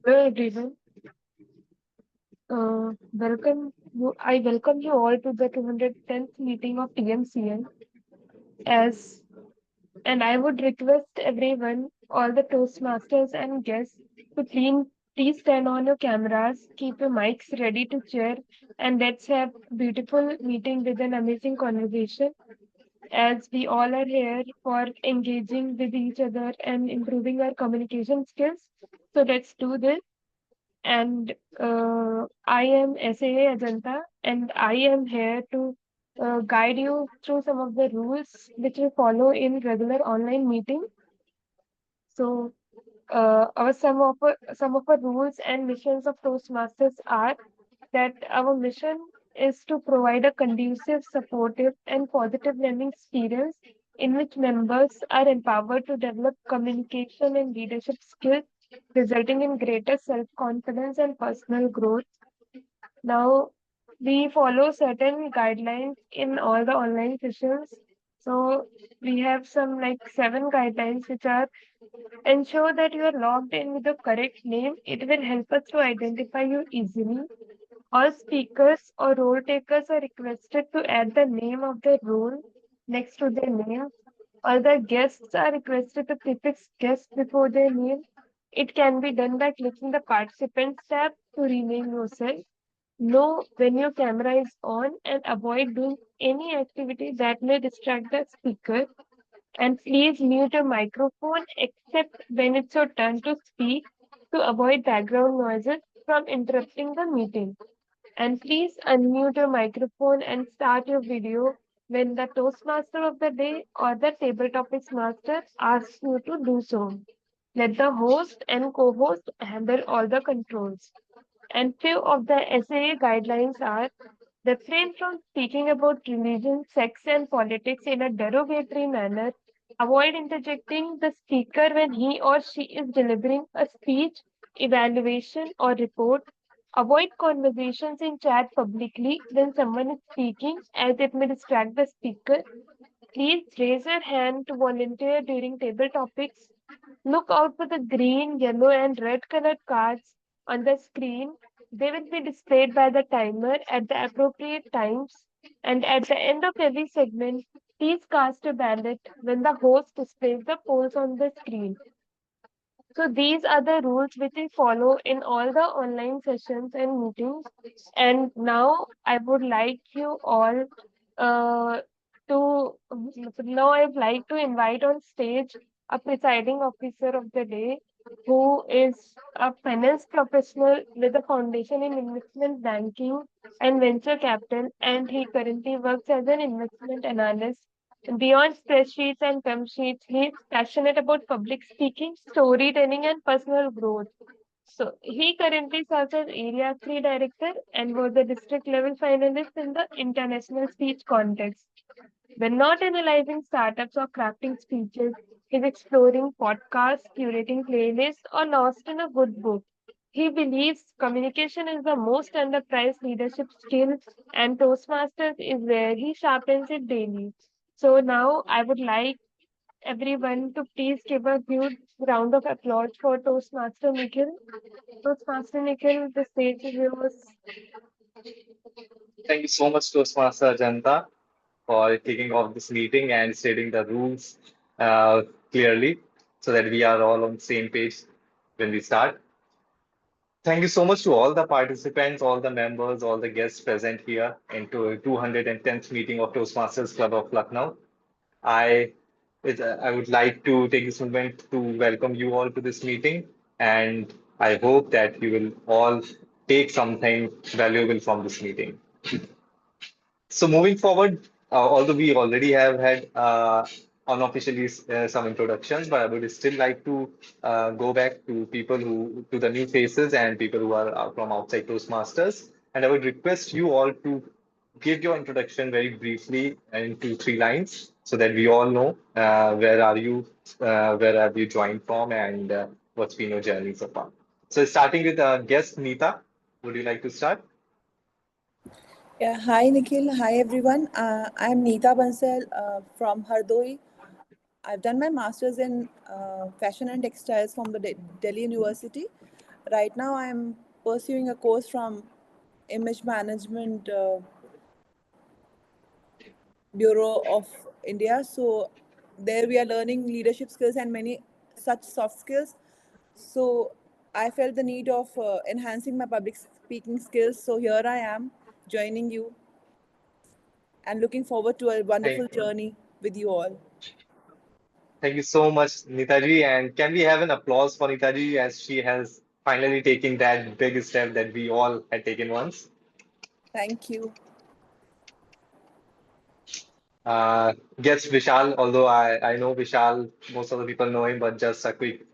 Hello everyone. I welcome you all to the 210th meeting of TMCN. As and I would request everyone, all the Toastmasters and guests, to please turn on your cameras, keep your mics ready to cheer, and let's have beautiful meeting with an amazing conversation. As we all are here for engaging with each other and improving our communication skills. So let's do this. And I am SAA Ajanta, and I am here to guide you through some of the rules which we follow in regular online meeting. So, our some of our rules and missions of Toastmasters are that our mission is to provide a conducive, supportive, and positive learning experience in which members are empowered to develop communication and leadership skills, resulting in greater self-confidence and personal growth. Now, we follow certain guidelines in all the online sessions. So, we have some like 7 guidelines which are ensure that you are logged in with the correct name. It will help us to identify you easily. All speakers or role takers are requested to add the name of their role next to their name. All the guests are requested to prefix guest before their name. It can be done by clicking the Participants tab to rename yourself. Know when your camera is on and avoid doing any activity that may distract the speaker. And please mute your microphone except when it's your turn to speak to avoid background noises from interrupting the meeting. And please unmute your microphone and start your video when the Toastmaster of the day or the Table Topics Master asks you to do so. Let the host and co-host handle all the controls. And few of the SAA guidelines are refrain from speaking about religion, sex, and politics in a derogatory manner. Avoid interjecting the speaker when he or she is delivering a speech, evaluation, or report. Avoid conversations in chat publicly when someone is speaking, as it may distract the speaker. Please raise your hand to volunteer during table topics. Look out for the green, yellow, and red colored cards on the screen. They will be displayed by the timer at the appropriate times. And at the end of every segment, please cast a ballot when the host displays the polls on the screen. So these are the rules which we follow in all the online sessions and meetings. And now I would like you all uh, to now I'd like to invite on stage a presiding officer of the day who is a finance professional with a foundation in investment banking and venture capital, and he currently works as an investment analyst. Beyond spreadsheets and term sheets, he is passionate about public speaking, storytelling, and personal growth. So he currently serves as Area 3 Director and was a district level finalist in the international speech contest. When not analyzing startups or crafting speeches, he's exploring podcasts, curating playlists, or lost in a good book. He believes communication is the most underpriced leadership skill, and Toastmasters is where he sharpens it daily. So now I would like everyone to please give a huge round of applause for Toastmaster Nikhil. Toastmaster Nikhil, the stage is yours. Thank you so much, Toastmaster Ajanta, for kicking off this meeting and stating the rules clearly so that we are all on the same page when we start. Thank you so much to all the participants, all the members, all the guests present here into 210th meeting of Toastmasters Club of Lucknow. I I would like to take this moment to welcome you all to this meeting, and I hope that you will all take something valuable from this meeting. So moving forward, although we already have had unofficially some introductions, but I would still like to go back to people to the new faces and people who are from outside Toastmasters. And I would request you all to give your introduction very briefly in 2, 3 lines so that we all know where are you, where have you joined from, and what's been your journey so far. So starting with guest Neeta, would you like to start? Yeah, hi Nikhil, hi everyone. I'm Neeta Bansal from Hardoi. I've done my master's in fashion and textiles from the Delhi University. Right now, I'm pursuing a course from Image Management Bureau of India. So there we are learning leadership skills and many such soft skills. So I felt the need of enhancing my public speaking skills. So here I am joining you and looking forward to a wonderful Thank, journey with you all. thank you so much, Neetaji. And can we have an applause for Neetaji as she has finally taken that big step that we all had taken once? Thank you. Guess Vishal, although I know Vishal, most of the people know him, but just a quick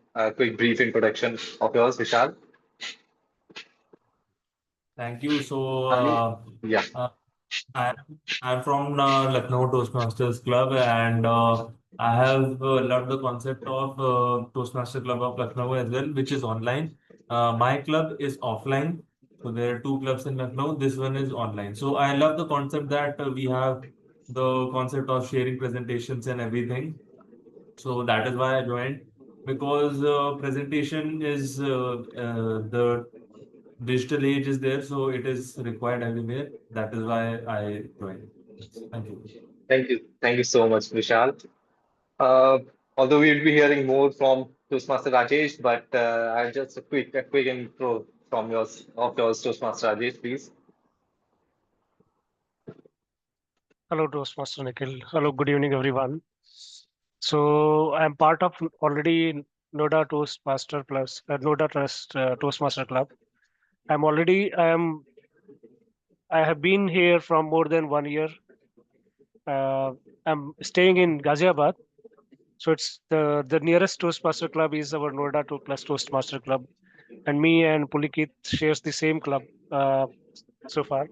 brief introduction of yours, Vishal. Thank you. So, Yeah, uh, I, I'm from Lucknow Toastmasters Club, and I have loved the concept of Toastmaster Club of Lucknow as well, which is online. My club is offline, so there are two clubs in Lucknow. This one is online. So I love the concept that we have the concept of sharing presentations and everything. So that is why I joined because presentation is the digital age is there, so it is required everywhere. That is why I joined. Yes, thank you. thank you so much, Vishal. Uh, Although we'll be hearing more from Toastmaster Rajesh, but I'll just a quick intro from yours, Toastmaster Rajesh, please. Hello, Toastmaster Nikhil. Hello, good evening, everyone. So I'm part of already Noda Toastmaster Plus, Noda Trust Toastmaster Club. I have been here from more than 1 year. Uh, I'm staying in Ghaziabad. So it's the nearest Toastmaster Club is our Noida Plus Toastmaster Club. And me and Pulikit shares the same club uh, so far.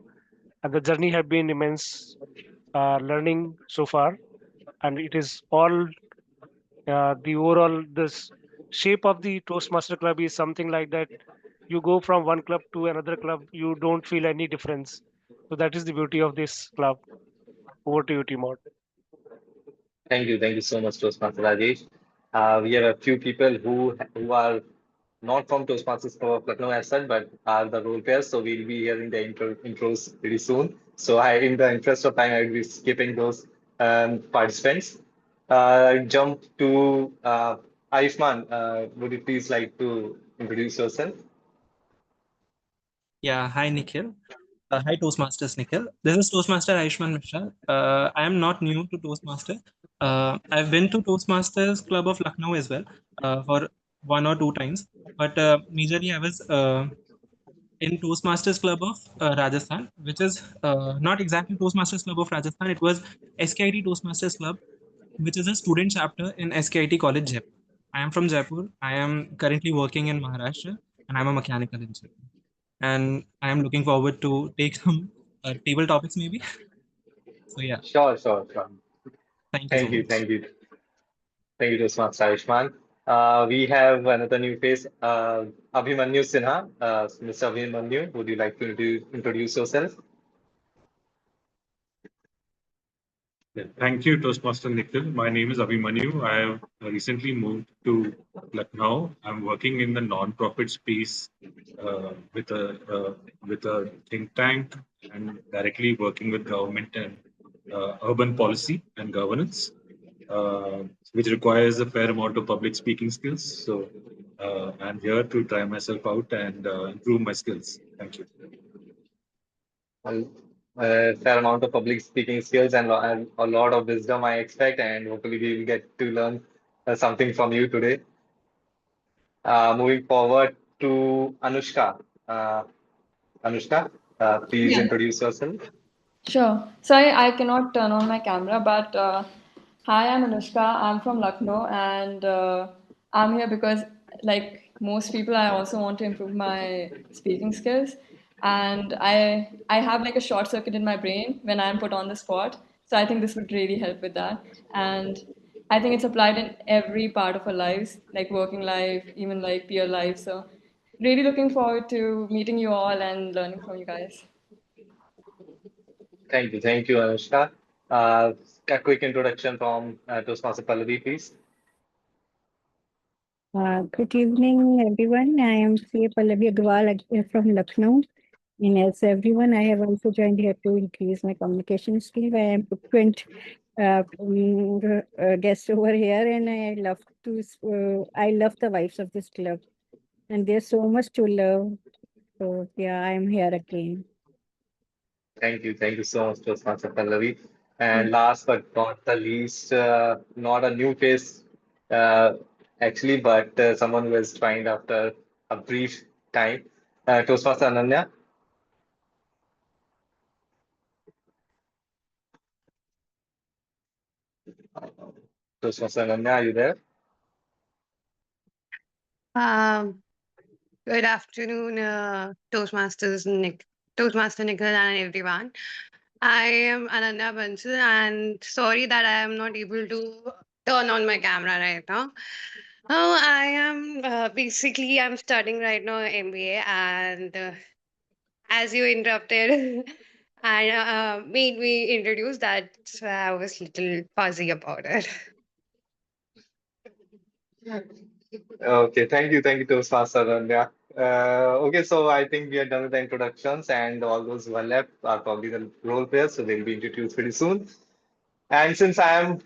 And the journey have been immense learning so far. And it is all the overall this shape of the Toastmaster Club is something like that. You go from one club to another club, you don't feel any difference. So that is the beauty of this club. Over to you, Timor. Thank you so much, Toastmaster Rajesh. We have a few people who are not from Toastmasters Club of Lucknow as such, but are the role players. So we'll be hearing the intros pretty soon. So in the interest of time, I'll be skipping those participants. Jump to Ayushman. Would you please like to introduce yourself? Yeah, hi Nikhil. Hi Toastmasters Nikhil. This is Toastmaster Aishman Mishra. I am not new to Toastmaster. I've been to Toastmasters Club of Lucknow as well for one or two times. But majorly I was in Toastmasters Club of Rajasthan, which is not exactly Toastmasters Club of Rajasthan. It was SKIT Toastmasters Club, which is a student chapter in SKIT College Jaipur. I am from Jaipur. I am currently working in Maharashtra, and I'm a mechanical engineer. And I am looking forward to take some table topics maybe. So yeah, Sure. thank you so much. Thank you, Toastmaster Ayushman. We have another new face, Abhimanyu Sinha. Mr. Abhimanyu, would you like to introduce yourself? Yeah, thank you, Toastmaster Nikhil. My name is Abhimanyu. I have recently moved to Lucknow. I'm working in the non-profit space with a think tank and directly working with government and urban policy and governance, which requires a fair amount of public speaking skills. So I'm here to try myself out and improve my skills. Thank you. Well, a fair amount of public speaking skills and a lot of wisdom, I expect, and hopefully we will get to learn something from you today. Moving forward to Anushka. Anushka, please Yeah, introduce yourself. sure. Sorry, I cannot turn on my camera, but hi, I'm Anushka. I'm from Lucknow, and I'm here because, like most people, I also want to improve my speaking skills. And I have like a short circuit in my brain when I'm put on the spot. So I think this would really help with that. And I think it's applied in every part of our lives, like working life, even like peer life. So really looking forward to meeting you all and learning from you guys. Thank you, Anushka. Uh, a quick introduction from Toastmaster Pallavi, please. Good evening, everyone. I am C. Pallavi Agrawal from Lucknow. And as everyone, I have also joined here to increase my communication skill. I am frequent guest over here, and I love the vibes of this club, and there's so much to love. So yeah, I am here again. Thank you so much, Toastmaster Pallavi. And last but not the least, not a new face, uh, actually, but someone who has joined after a brief time, Toastmaster Ananya. Toastmaster Ananya, are you there? Um, Good afternoon, Toastmaster Nikhil, and everyone. I am Ananya Bansal, and sorry that I am not able to turn on my camera right now. Oh, I am basically I'm studying right now MBA, and as you interrupted and made me introduce that, so I was little fuzzy about it. Okay, thank you, Toastmaster Ananya. Okay, so I think we are done with the introductions, and all those who are left are probably the role players, so they'll be introduced pretty soon. And since I am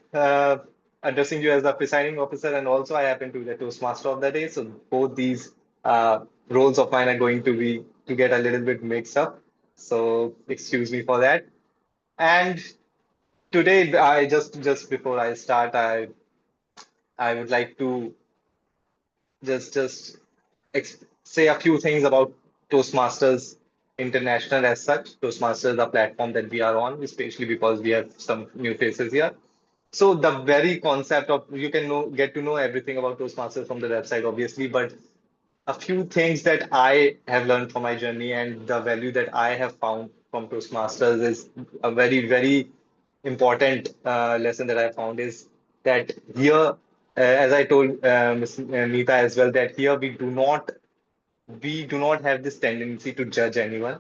addressing you as the presiding officer, and also I happen to be the Toastmaster of the day, so both these roles of mine are going to get a little bit mixed up. So excuse me for that. And today, I just before I start, I would like to just say a few things about Toastmasters International as such. Toastmasters, the platform that we are on, especially because we have some new faces here. So the very concept of you can get to know everything about Toastmasters from the website, obviously, but a few things that I have learned from my journey and the value that I have found from Toastmasters is a very important lesson that I found is that here, as I told Ms. Neeta as well, that here we do not have this tendency to judge anyone.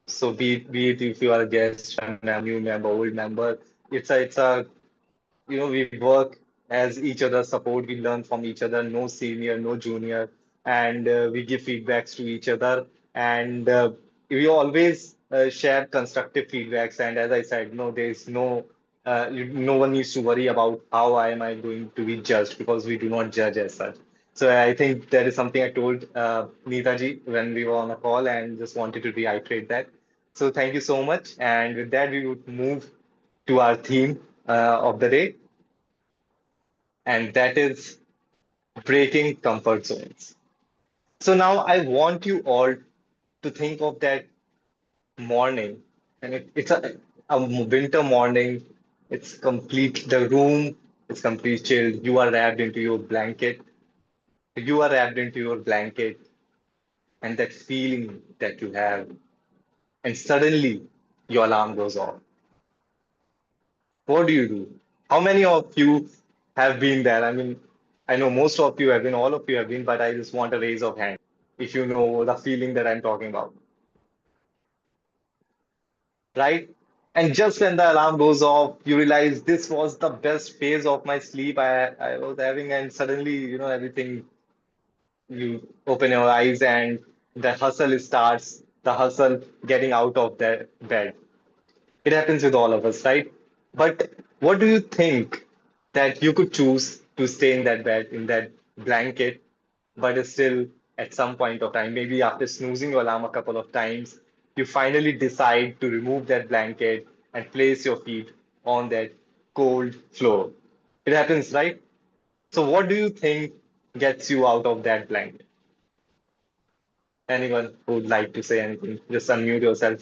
So be it if you are a guest, a member, new member, old member, it's a we work as each other support, we learn from each other, no senior, no junior, and we give feedbacks to each other, and we always share constructive feedbacks. And as I said, no, there's no one needs to worry about how am I going to be judged, because we do not judge as such. So I think that is something I told Neeta ji when we were on a call, and just wanted to reiterate that. So thank you so much, and with that we would move to our theme of the day, and that is breaking comfort zones. So now I want you all to think of that morning, and it's a winter morning. It's complete, the room is complete chilled. You are wrapped into your blanket. You are wrapped into your blanket, and that feeling that you have, and suddenly your alarm goes off. What do you do? How many of you have been there? I mean, I know most of you have been, all of you have been, but I just want a raise of hand if you know the feeling that I'm talking about, right? And just when the alarm goes off, you realize this was the best phase of my sleep I was having, and suddenly, everything, you open your eyes and the hustle starts, the hustle getting out of the bed. It happens with all of us, right? But what do you think that you could choose to stay in that bed, in that blanket, but still at some point of time, maybe after snoozing your alarm a couple of times, you finally decide to remove that blanket and place your feet on that cold floor. It happens, right? So what do you think gets you out of that blanket? Anyone who would like to say anything, just unmute yourself.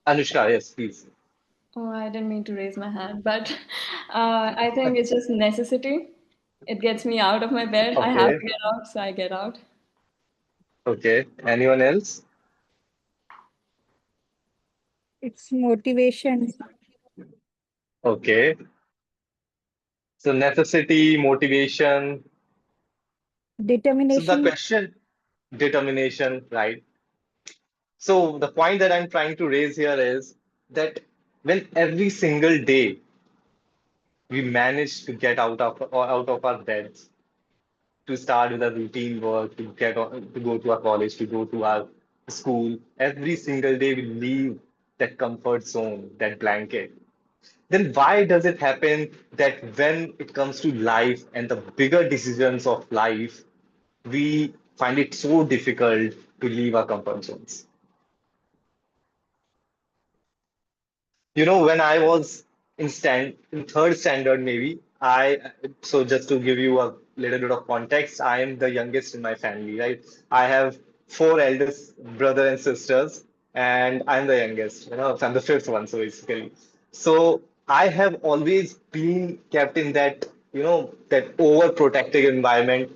Anushka, yes, please. Oh, I didn't mean to raise my hand, but I think it's just necessity. It gets me out of my bed. I have Okay, to get out, so I get out. okay. Anyone else? It's motivation, Okay. So necessity, motivation. So the determination. question, determination, right? So the point that I'm trying to raise here is that when every single day we manage to get out of our beds, to start with a routine work, to to go to our college, to go to our school. Every single day we leave that comfort zone, that blanket. Then why does it happen that when it comes to life and the bigger decisions of life, we find it so difficult to leave our comfort zones? When I was in third standard, maybe so just to give you a little bit of context, I am the youngest in my family, right? I have four eldest brother and sisters, and I'm the youngest. I'm the fifth one, so basically. So I have always been kept in that overprotective environment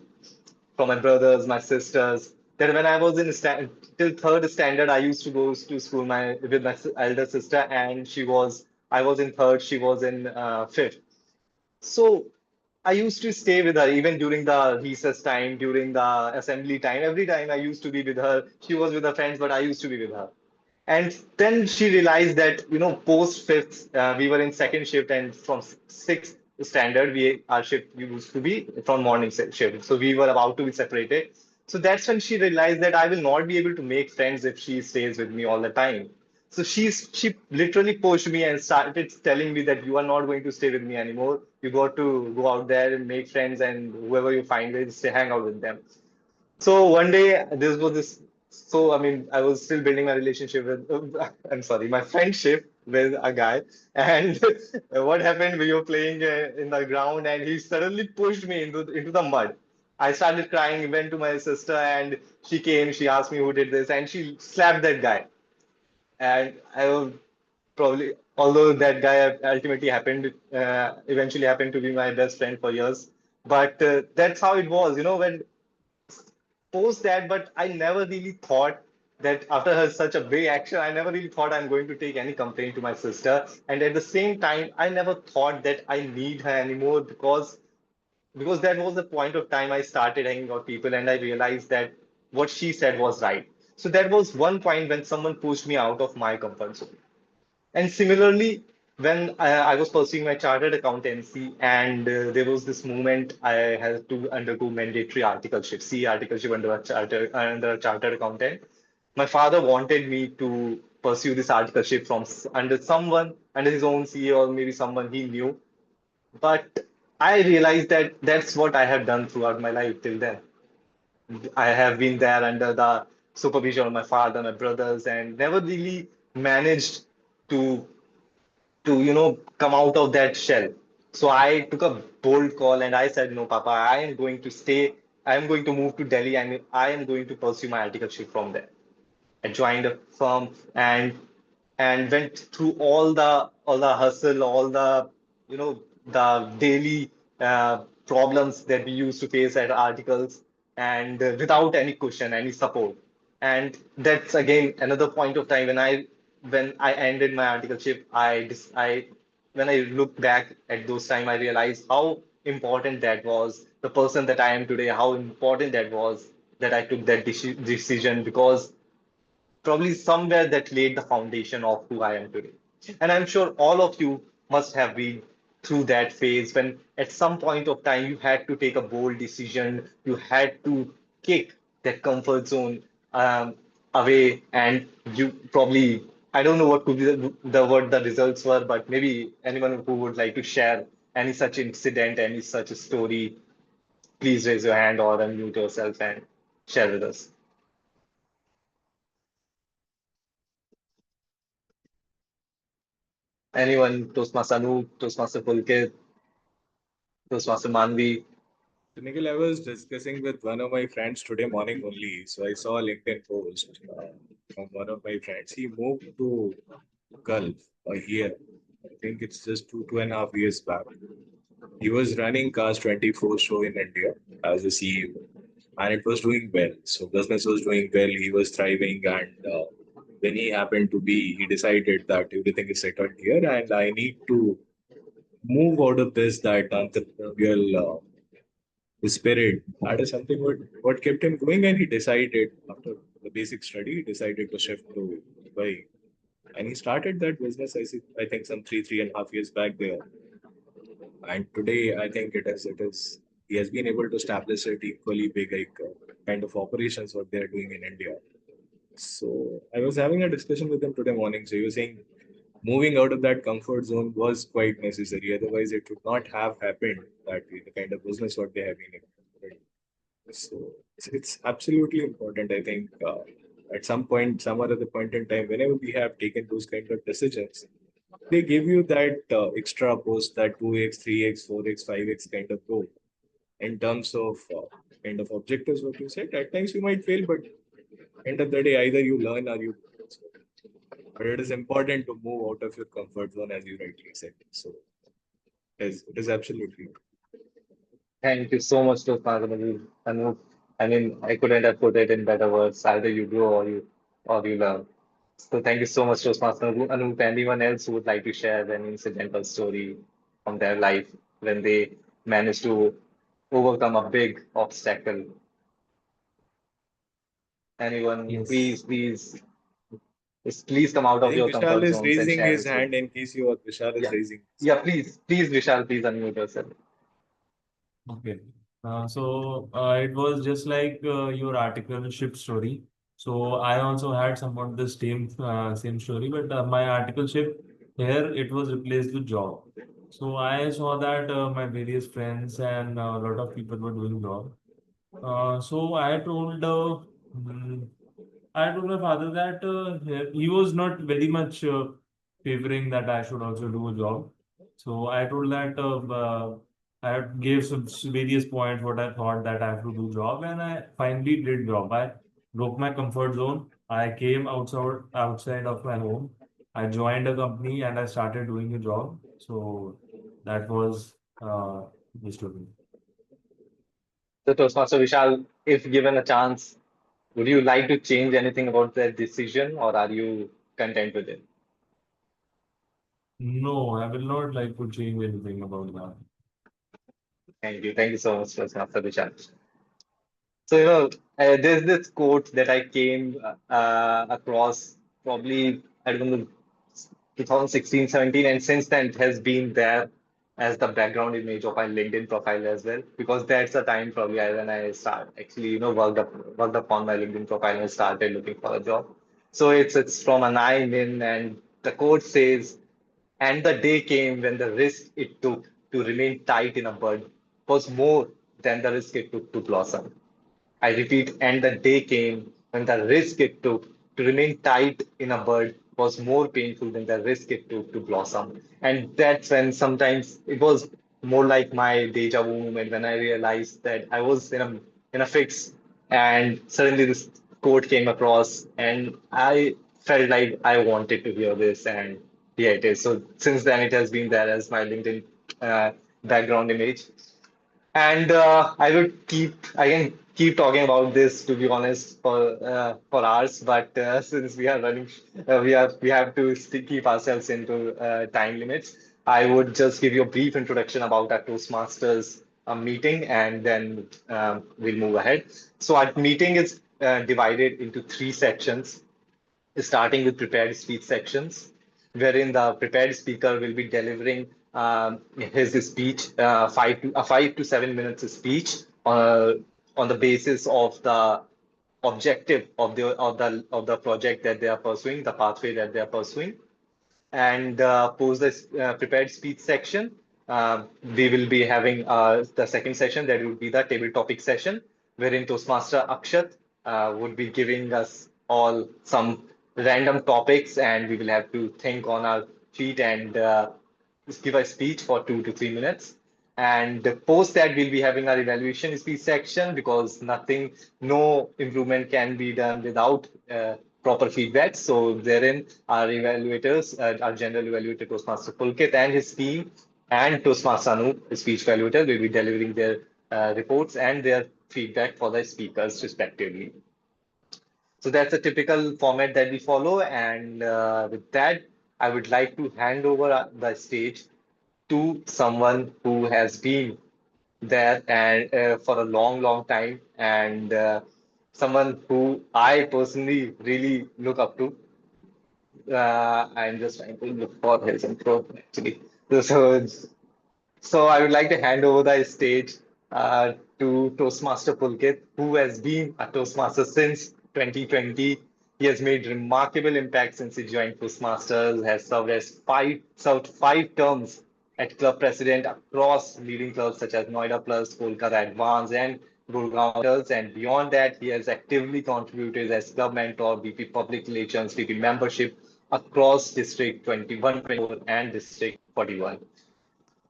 from my brothers, my sisters. That when I was till third standard, I used to go to school with my elder sister, and I was in third, she was in fifth. So I used to stay with her even during the recess time, during the assembly time. Every time I used to be with her. She was with her friends, but I used to be with her. And then she realized that, post fifth, we were in second shift, and from sixth standard, our shift used to be from morning shift. So we were about to be separated. So that's when she realized that I will not be able to make friends if she stays with me all the time. So she literally pushed me and started telling me that you are not going to stay with me anymore. You got to go out there and make friends, and whoever you find with, stay hang out with them. So one day, this was this. So I mean, I was still building my relationship with. I'm sorry, my friendship with a guy. And what happened? We were playing in the ground, and he suddenly pushed me into the mud. I started crying. Went to my sister, and she came. She asked me who did this, and she slapped that guy. And I was probably, although that guy eventually happened to be my best friend for years. But that's how it was, when post that, but I never really thought that after her such a big action, I never really thought I'm going to take any complaint to my sister. And at the same time, I never thought that I need her anymore because that was the point of time I started hanging out people and I realized that what she said was right. So that was one point when someone pushed me out of my comfort zone. And similarly, when I was pursuing my chartered accountancy, and there was this moment I had to undergo mandatory articleship, C articleship under a chartered accountant. My father wanted me to pursue this articleship under his own CA or maybe someone he knew. But I realized that that's what I have done throughout my life till then. I have been there under the supervision of my father, my brothers, and never really managed to come out of that shell. So I took a bold call and I said, no, Papa, I am going to stay. I am going to move to Delhi and I am going to pursue my articleship from there. I joined a firm and went through all the hustle, all the daily problems that we used to face at articles, and without any cushion, any support. And that's again another point of time when I ended my articleship. When I look back at those time, I realized how important that was. The person that I am today, how important that was that I took that decision because probably somewhere that laid the foundation of who I am today. And I'm sure all of you must have been through that phase when at some point of time you had to take a bold decision, you had to kick that comfort zone away, and you probably, I don't know what could be what the results were, but maybe anyone who would like to share any such incident, any such story, please raise your hand or unmute yourself and share with us. Anyone, Toastmaster Anoop, Toastmaster Pulkit, Toastmaster Manvi. So, Nikhil, I was discussing with one of my friends today morning only. So I saw a LinkedIn post from one of my friends. He moved to Gulf a year. I think it's just 2.5 years back. He was running Cars 24 show in India as a CEO, and it was doing well. So business was doing well. He was thriving, and when he decided that everything is settled here, and I need to move out of that entrepreneurial spirit. That is something what kept him going, and he decided after the basic study, he decided to shift to Dubai. And he started that business, I think, some 3.5 years back there. And today, I think he has been able to establish it equally big, like kind of operations what they are doing in India. So I was having a discussion with him today morning. So he was saying moving out of that comfort zone was quite necessary. Otherwise, it would not have happened that the kind of business what they have been able to do. So it's absolutely important. I think at some point, some other point in time, whenever we have taken those kind of decisions, they give you that extra boost, that 2x, 3x, 4x, 5x kind of growth in terms of kind of objectives. What you said, at times you might fail, but end of the day, either you learn or you. But it is important to move out of your comfort zone, as you rightly said. So it is absolutely. Thank you so much, Toastmaster Anup. I mean, I couldn't have put it in better words. Either you grow or you learn. So thank you so much, Toastmaster Anup. Anyone else who would like to share an incidental story from their life when they managed to overcome a big obstacle? Anyone, Yes. please come out I of think your Vishal comfort is zones and raising share his his story. hand in case you are Vishal is Yeah. raising. Yeah, please, Vishal, please unmute yourself. Okay. It was just like your articleship story. So I also had somewhat the same story, but my articleship here it was replaced with job. So I saw that my various friends and a lot of people were doing job. So mm, I told my father that he was not very much favoring that I should also do a job. So I told that I gave some various points what I thought that I have to do job, and I finally did job. I broke my comfort zone. I came outside of my home. I joined a company and I started doing a job. So that was the story. So Toastmaster Vishal, if given a chance, would you like to change anything about that decision or are you content with it? No, I will not like to change anything about that. Thank you. Thank you so much, Toastmaster Vishal. So, there's this quote that I came across probably, I don't know, 2016, 17, and since then it has been there as the background image of my LinkedIn profile as well, because that's the time probably when I start actually, worked upon my LinkedIn profile and started looking for a job. So it's from an I in, and the quote says, and the day came when the risk it took to remain tight in a bud was more than the risk it took to blossom. I repeat, and the day came when the risk it took to remain tight in a bud was more painful than the risk it took to blossom. And that's when sometimes it was more like my deja vu moment when I realized that I was in a fix, and suddenly this quote came across, and I felt like I wanted to hear this, and here it is. So since then, it has been there as my LinkedIn uh, background image. And I can keep talking about this to be honest for hours, but since we are running, we have to keep ourselves into time limits. I would just give you a brief introduction about our Toastmasters meeting, and then we'll move ahead. So our meeting is divided into three sections, starting with prepared speech sections, wherein the prepared speaker will be delivering his speech, 5 to 7 minutes speech on the basis of the objective of the project that they are pursuing, the pathway that they are pursuing. And post this prepared speech section, we will be having the second session that will be the table topic session, wherein Toastmaster Akshat would be giving us all some random topics, and we will have to think on our feet and just give a speech for 2 to 3 minutes. And post that, we'll be having our evaluation speech section, because no improvement can be done without proper feedback. So therein, our evaluators, our general evaluator Toastmaster Pulkit and his team, and Toastmaster Anup, the speech evaluator, will be delivering their reports and their feedback for the speakers respectively. So that's a typical format that we follow. And with that, I would like to hand over the stage to someone who has been there and for a long time, and someone who I personally really look up to. I'm just trying to look for his intro actually. So, so I would like to hand over the stage to Toastmaster Pulkit, who has been a Toastmaster since 2020. He has made remarkable impact since he joined Toastmasters, has served 5 terms at club president across leading clubs such as Noida Plus, Kolkata Advance, and Gurgaon Otters. And beyond that, he has actively contributed as club mentor, VP Public Relations, VP membership across District 21, 24, and District 41.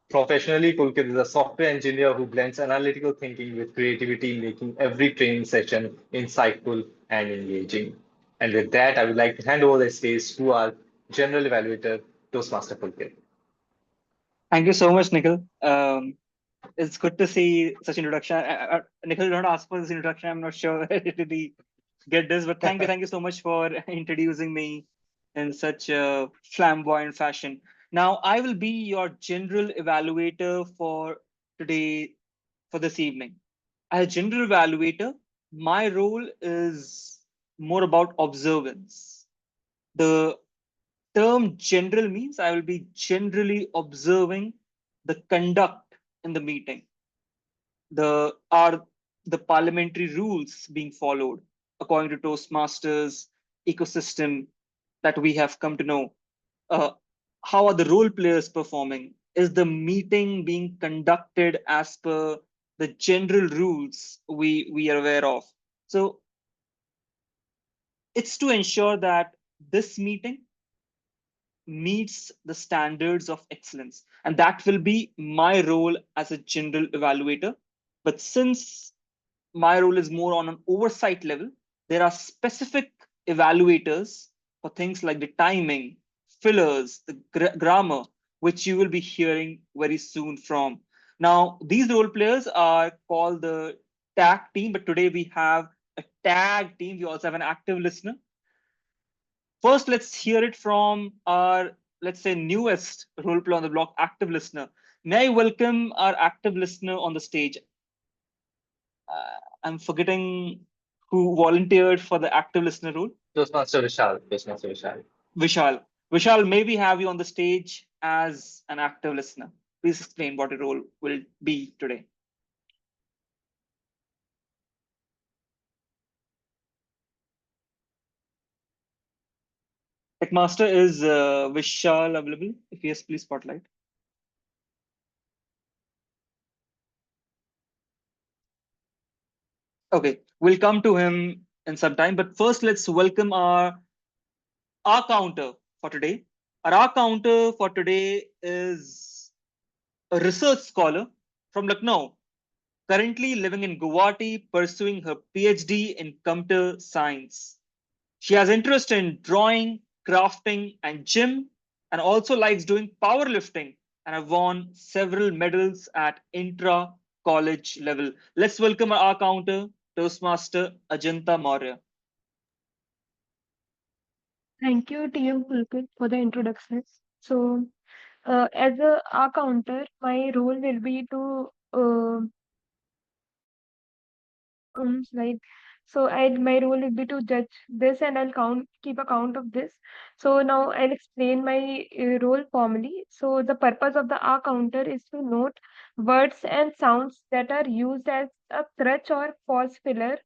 Professionally, Pulkit is a software engineer who blends analytical thinking with creativity, making every training session insightful and engaging. And with that, I would like to hand over the stage to our general evaluator, Toastmaster Pulkit. Thank you so much, Nikhil. It's good to see such introduction. Nikhil did not ask for this introduction. I'm not sure did he get this, but thank you so much for introducing me in such a flamboyant fashion. Now, I will be your general evaluator for today, for this evening. As a general evaluator, my role is more about observance. The term general means I will be generally observing the conduct in the meeting. Are the parliamentary rules being followed according to Toastmasters ecosystem that we have come to know? How are the role players performing? Is the meeting being conducted as per the general rules we are aware of? So it's to ensure that this meeting meets the standards of excellence. And that will be my role as a general evaluator. But since my role is more on an oversight level, there are specific evaluators for things like the timing, fillers, the grammar, which you will be hearing very soon from. Now, these role players are called the tag team, but today we have a tag team. We also have an active listener. First, let's hear it from our, let's say, newest role player on the block, active listener. May I welcome our active listener on the stage? I'm forgetting who volunteered for the active listener role. Toastmaster Vishal. Toastmaster Vishal. Vishal. Vishal, may we have you on the stage as an active listener? Please explain what your role will be today. Techmaster, is Vishal available? If yes, please spotlight. Okay, we'll come to him in some time, but first let's welcome our counter for today. Our counter for today is a research scholar from Lucknow, currently living in Guwahati, pursuing her PhD in computer science. She has interest in drawing, crafting, and gym, and also likes doing powerlifting, and have won several medals at intra-college level. Let's welcome our counter, Toastmaster Ajanta Maurya. Thank you, TM Pulkit, for the introductions. So, as a counter, my role will be to like, so my role will be to judge this, and I'll keep a count of this. So now I'll explain my role formally. So the purpose of the R counter is to note words and sounds that are used as a crutch or pause filler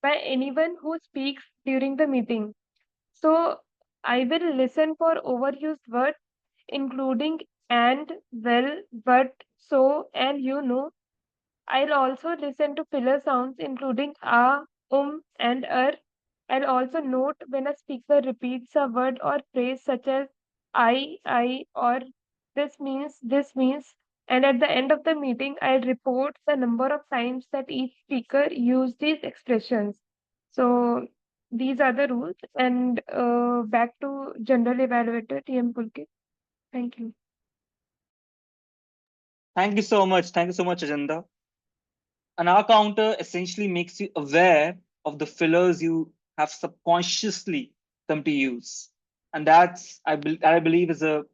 by anyone who speaks during the meeting. So I will listen for overused words, including and, well, but, so, and you know. I'll also listen to filler sounds, including and I'll also note when a speaker repeats a word or phrase such as I, or this means. And at the end of the meeting, I'll report the number of times that each speaker used these expressions. So these are the rules. And back to General Evaluator TM Pulkit. Thank you. Thank you so much. Thank you so much, Ajanta. An R counter essentially makes you aware of the fillers you have subconsciously come to use. And that's, I believe, is a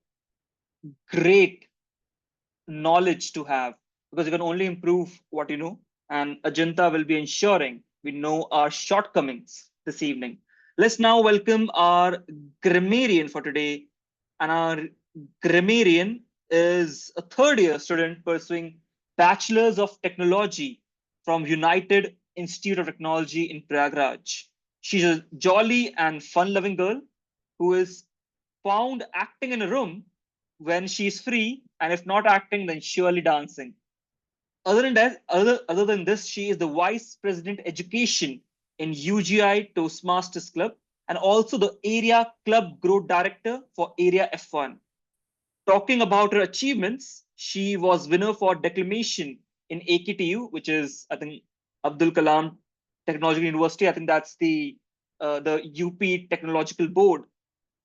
great knowledge to have, because you can only improve what you know. And Ajanta will be ensuring we know our shortcomings this evening. Let's now welcome our grammarian for today. And our grammarian is a third year student pursuing Bachelor's of Technology from United Institute of Technology in Prayagraj. She's a jolly and fun-loving girl who is found acting in a room when she's free, and if not acting, then surely dancing. Other than this, she is the Vice President Education in UGI Toastmasters Club and also the Area Club Growth Director for Area F1. Talking about her achievements, she was winner for declamation in AKTU, which is, I think, Abdul Kalam Technological University. I think that's the UP Technological Board.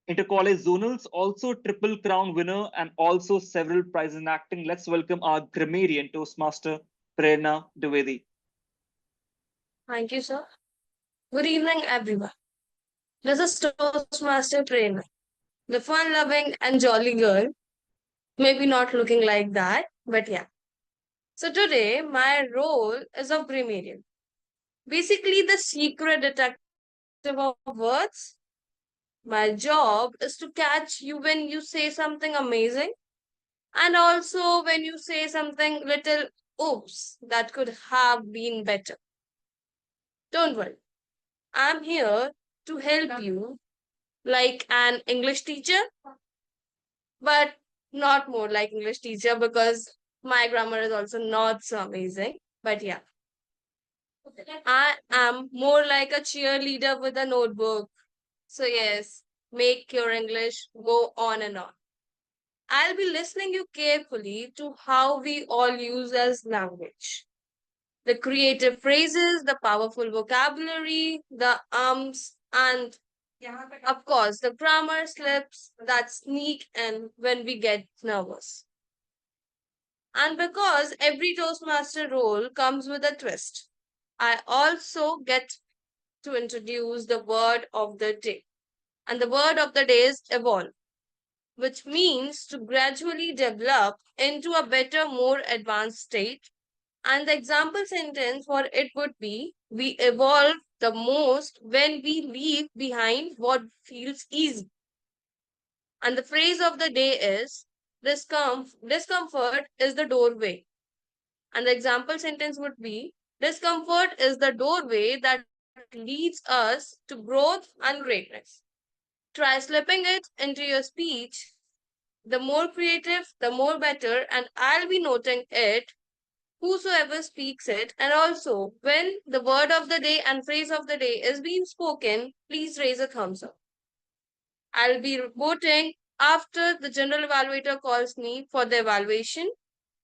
Intercollege Zonals, also Triple Crown winner and also several prizes in acting. Let's welcome our grammarian Toastmaster, Prerna Dwivedi. Thank you, sir. Good evening, everyone. This is Toastmaster Prerna, the fun-loving and jolly girl. Maybe not looking like that, but yeah. So today, my role is of grammarian. Basically, the secret detective of words. My job is to catch you when you say something amazing and also when you say something little oops that could have been better. Don't worry, I'm here to help you like an English teacher, but not more like English teacher because my grammar is also not so amazing. But yeah, I am more like a cheerleader with a notebook. So yes, make your English go on and on. I'll be listening you carefully to how we all use as language. The creative phrases, the powerful vocabulary, the and of course the grammar slips that sneak in when we get nervous. And because every Toastmaster role comes with a twist, I also get to introduce the word of the day. And the word of the day is evolve, which means to gradually develop into a better, more advanced state. And the example sentence for it would be we evolve the most when we leave behind what feels easy. And the phrase of the day is discomfort is the doorway. And the example sentence would be discomfort is the doorway that leads us to growth and greatness. Try slipping it into your speech. The more creative, the more better, and I'll be noting it, whosoever speaks it. And also, when the word of the day and phrase of the day is being spoken, please raise a thumbs up. I'll be reporting after the general evaluator calls me for the evaluation.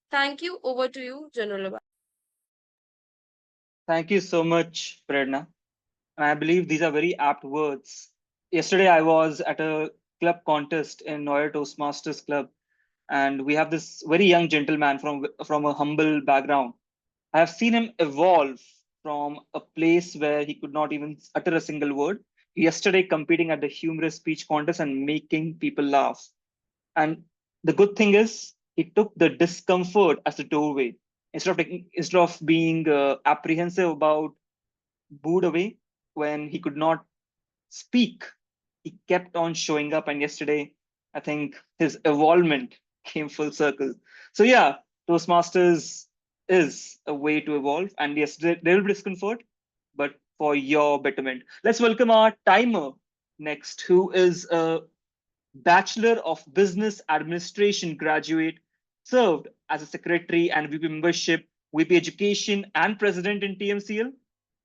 Thank you. Over to you, General Evaluator. Thank you so much, Prerna. And I believe these are very apt words. Yesterday, I was at a club contest in Noida Toastmasters Club, and we have this very young gentleman from a humble background. I have seen him evolve from a place where he could not even utter a single word. Yesterday, competing at the humorous speech contest and making people laugh. And the good thing is, he took the discomfort as the doorway. Instead of being apprehensive about booed away when he could not speak, he kept on showing up. And yesterday, I think his evolvement came full circle. So yeah, Toastmasters is a way to evolve. And yes, there will be discomfort, but for your betterment. Let's welcome our timer next, who is a Bachelor of Business Administration graduate, served as a secretary and VP membership, VP Education, and president in TMCL.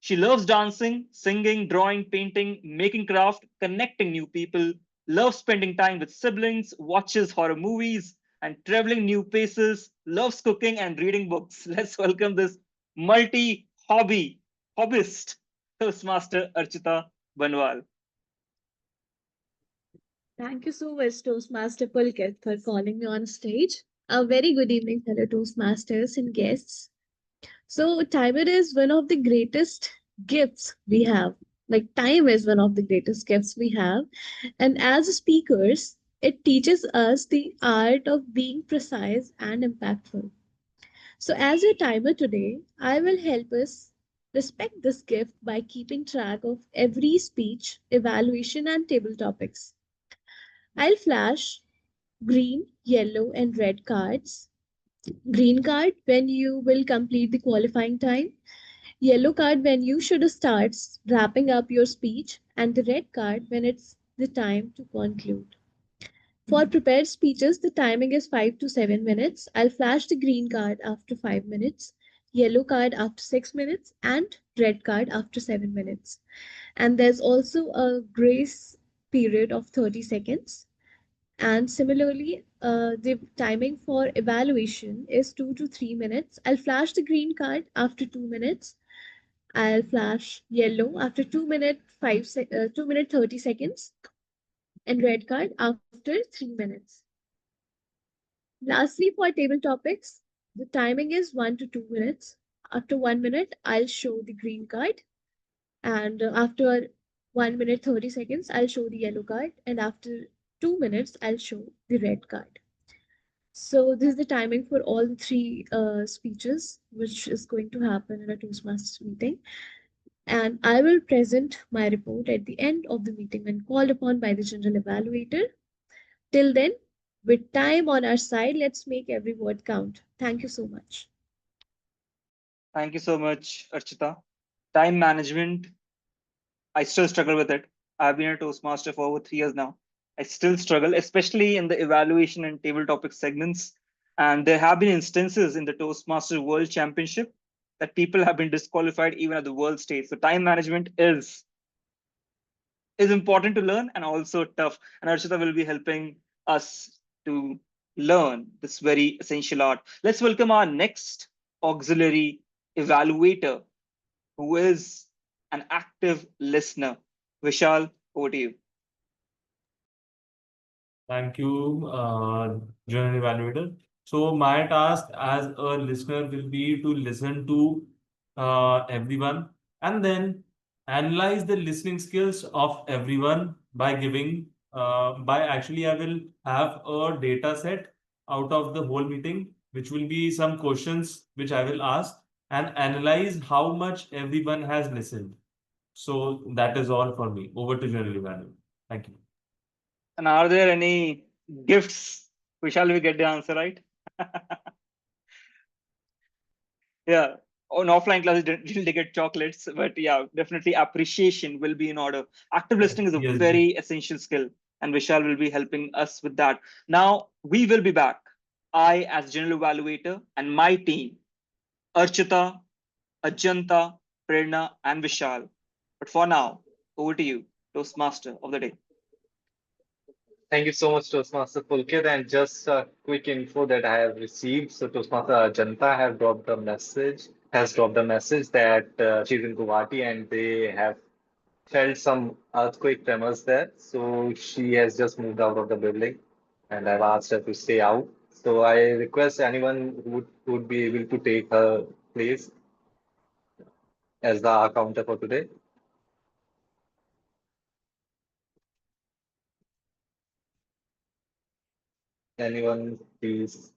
She loves dancing, singing, drawing, painting, making craft, connecting new people, loves spending time with siblings, watches horror movies, and traveling new places, loves cooking and reading books. Let's welcome this hobbyist, Toastmaster Archita Banwal. Thank you so much, Toastmaster Pulkit, for calling me on stage. A very good evening, fellow Toastmasters and guests. So, timer is one of the greatest gifts we have. Like, time is one of the greatest gifts we have. And as speakers, it teaches us the art of being precise and impactful. So, as your timer today, I will help us Respect this gift by keeping track of every speech, evaluation, and table topics. I'll flash green, yellow, and red cards. Green card when you will complete the qualifying time, yellow card when you should start wrapping up your speech, and the red card when it's the time to conclude. For prepared speeches, the timing is 5 to 7 minutes. I'll flash the green card after 5 minutes, yellow card after 6 minutes, and red card after 7 minutes. And there's also a grace period of 30 seconds. And similarly, the timing for evaluation is 2 to 3 minutes. I'll flash the green card after 2 minutes. I'll flash yellow after 2 minute 30 seconds, and red card after 3 minutes. Lastly, for table topics, the timing is 1 to 2 minutes. After 1 minute, I'll show the green card, and after 1 minute 30 seconds, I'll show the yellow card, and after 2 minutes, I'll show the red card. So this is the timing for all the three speeches, which is going to happen in a Toastmasters meeting. And I will present my report at the end of the meeting when called upon by the general evaluator. Till then, with time on our side, let's make every word count. Thank you so much. Thank you so much, Archita. Time management, I still struggle with it. I've been a Toastmaster for over 3 years now. I still struggle, especially in the evaluation and table topic segments. And there have been instances in the Toastmaster World Championship that people have been disqualified even at the world stage. So time management is important to learn and also tough. And Archita will be helping us to learn this very essential art. Let's welcome our next auxiliary evaluator, who is an active listener. Vishal, over to you. Thank you, General Evaluator. So my task as a listener will be to listen to everyone and then analyze the listening skills of everyone by giving, I will have a data set out of the whole meeting, which will be some questions which I will ask and analyze how much everyone has listened. So that is all for me. Over to General Evaluator. Thank you. And are there any gifts? Vishal, we get the answer right? Yeah, on offline classes, didn't they get chocolates? But yeah, definitely appreciation will be in order. Active listening is a Yes. very essential skill, and Vishal will be helping us with that. Now, we will be back. I, as general evaluator, and my team, Archita, Ajanta, Prerna, and Vishal. But for now, over to you, Toastmaster of the day. Thank you so much, Toastmaster Pulkit. And just a quick info that I have received. So Toastmaster Ajanta has dropped a message that she's in Guwahati and they have felt some earthquake tremors there. So she has just moved out of the building and I've asked her to stay out. So I request anyone who would be able to take her place as the counter for today. Anyone, please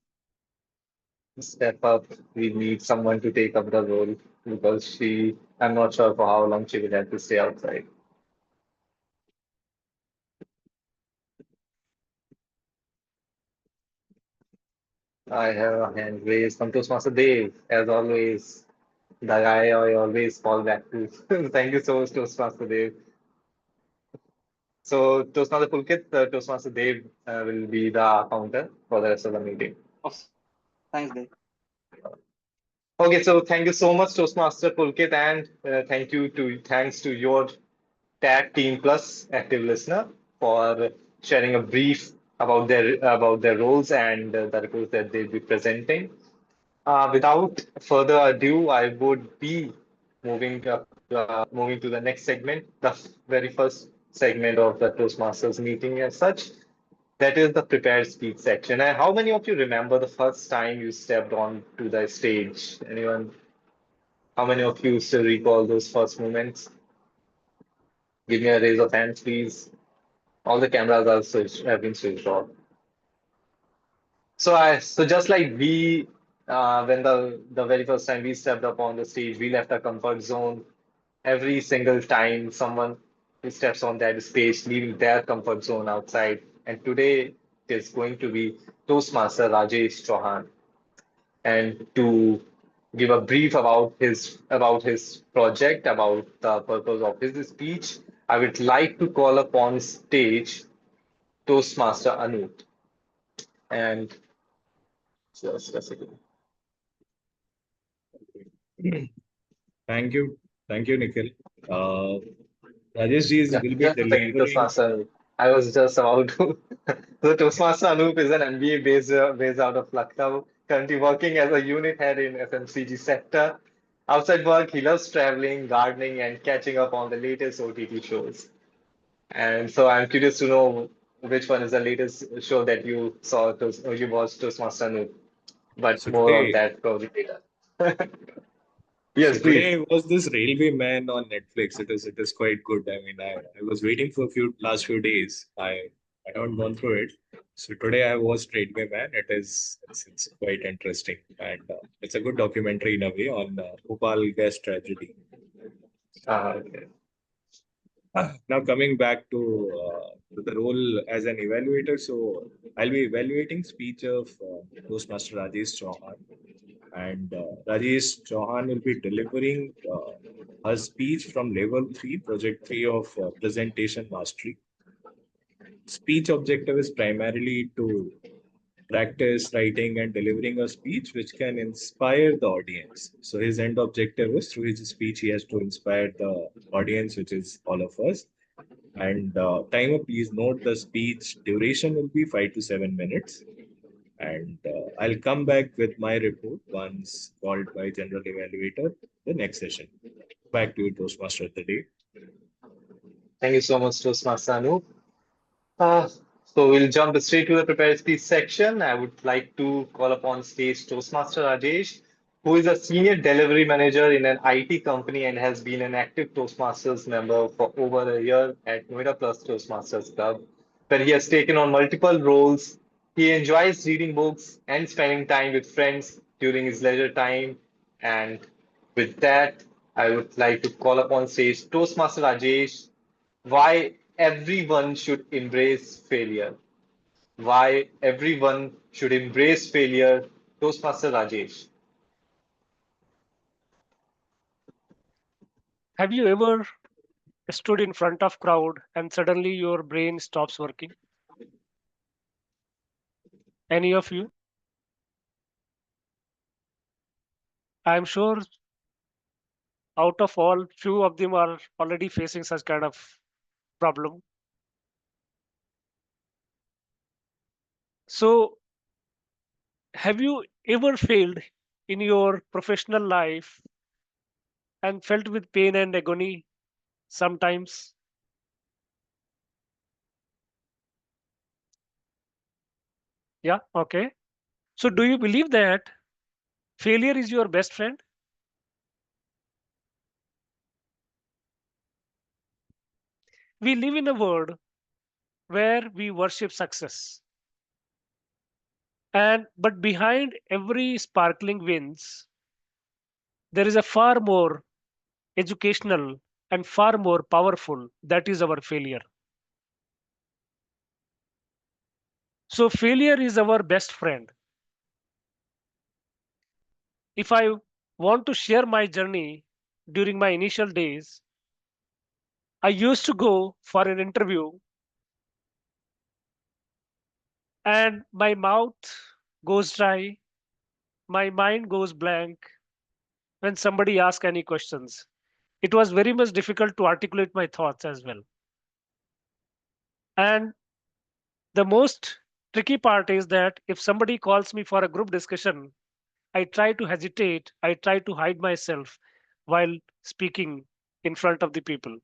step up. We need someone to take up the role because I'm not sure for how long she will have to stay outside. I have a hand raised from Toastmaster Dave, as always. The guy I always fall back to. Thank you so much, Toastmaster Dave. So, Toastmaster Pulkit, Toastmaster Dave will be the counter for the rest of the meeting. Awesome. Thanks, Dave. Okay, so thank you so much, Toastmaster Pulkit, and thanks to your Tag Team Plus active listener for sharing a brief about their roles and the reports that they'll be presenting. Without further ado, I would be moving to the next segment, the very first segment of the Toastmasters meeting as such. That is the prepared speech section. And how many of you remember the first time you stepped onto the stage? Anyone? How many of you still recall those first moments? Give me a raise of hands, please. All the cameras have been switched off. So just like we when the very first time we stepped up on the stage, we left our comfort zone. Every single time someone who steps on that stage, leaving their comfort zone outside. And today it is going to be Toastmaster Rajesh Chauhan. And to give a brief about his project, about the purpose of his speech, I would like to call upon stage Toastmaster Anup. And just a second. Thank you, Nikhil. Rajesh ji Yeah, will be just a second, delivering. Toastmaster Anup. I was just about to. So Toastmaster Anup is an MBA based out of Lucknow, currently working as a unit head in FMCG sector. Outside work, he loves traveling, gardening, and catching up on the latest OTT shows. And so I'm curious to know which one is the latest show that you saw, or you watched Toastmaster Anup. But So more on today, that probably later. so Yes, please. today was this Railway Man on Netflix. It is quite good. I mean, I was waiting for last few days. I haven't gone through it. So today I watched Railway Man. It's quite interesting, and it's a good documentary in a way on Bhopal gas tragedy. Okay. Now coming back to the role as an evaluator, so I'll be evaluating speech of Toastmaster Rajesh Chauhan, and Rajesh Chauhan will be delivering a speech from Level 3, Project 3 of Presentation Mastery. Speech objective is primarily to practice writing and delivering a speech which can inspire the audience. So his end objective is through his speech, he has to inspire the audience, which is all of us. And timer, please note the speech duration will be 5 to 7 minutes. And I'll come back with my report once called by general evaluator the next session. Back to you, Toastmaster of the day. Thank you so much, Toastmaster Anup. So we'll jump straight to the prepared speech section. I would like to call upon stage Toastmaster Rajesh, who is a senior delivery manager in an IT company and has been an active Toastmasters member for over a year at Noida Plus Toastmasters Club, where he has taken on multiple roles. He enjoys reading books and spending time with friends during his leisure time. And with that, I would like to call upon stage Toastmaster Rajesh, why everyone should embrace failure. Why everyone should embrace failure. Toastmaster Rajesh. Have you ever stood in front of crowd and suddenly your brain stops working? Any of you? I'm sure out of all, few of them are already facing such kind of problem. So, have you ever failed in your professional life and felt with pain and agony sometimes? Yeah, okay. So, do you believe that failure is your best friend? We live in a world where we worship success. But behind every sparkling wins, there is a far more educational and far more powerful, that is our failure. So failure is our best friend. If I want to share my journey during my initial days, I used to go for an interview and my mouth goes dry, my mind goes blank when somebody asks any questions. It was very much difficult to articulate my thoughts as well. And the most tricky part is that if somebody calls me for a group discussion, I try to hesitate, I try to hide myself while speaking in front of the people.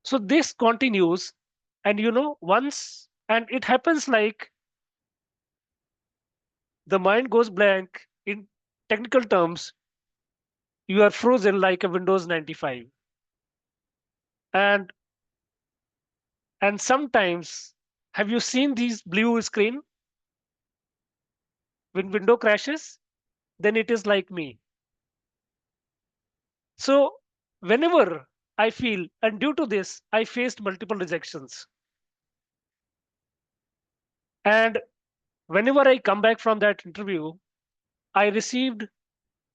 So this continues, and once, and it happens like the mind goes blank. In technical terms, you are frozen like a Windows 95. And sometimes, have you seen these blue screen? When window crashes, then it is like me. So whenever I feel, and due to this, I faced multiple rejections. And whenever I come back from that interview, I received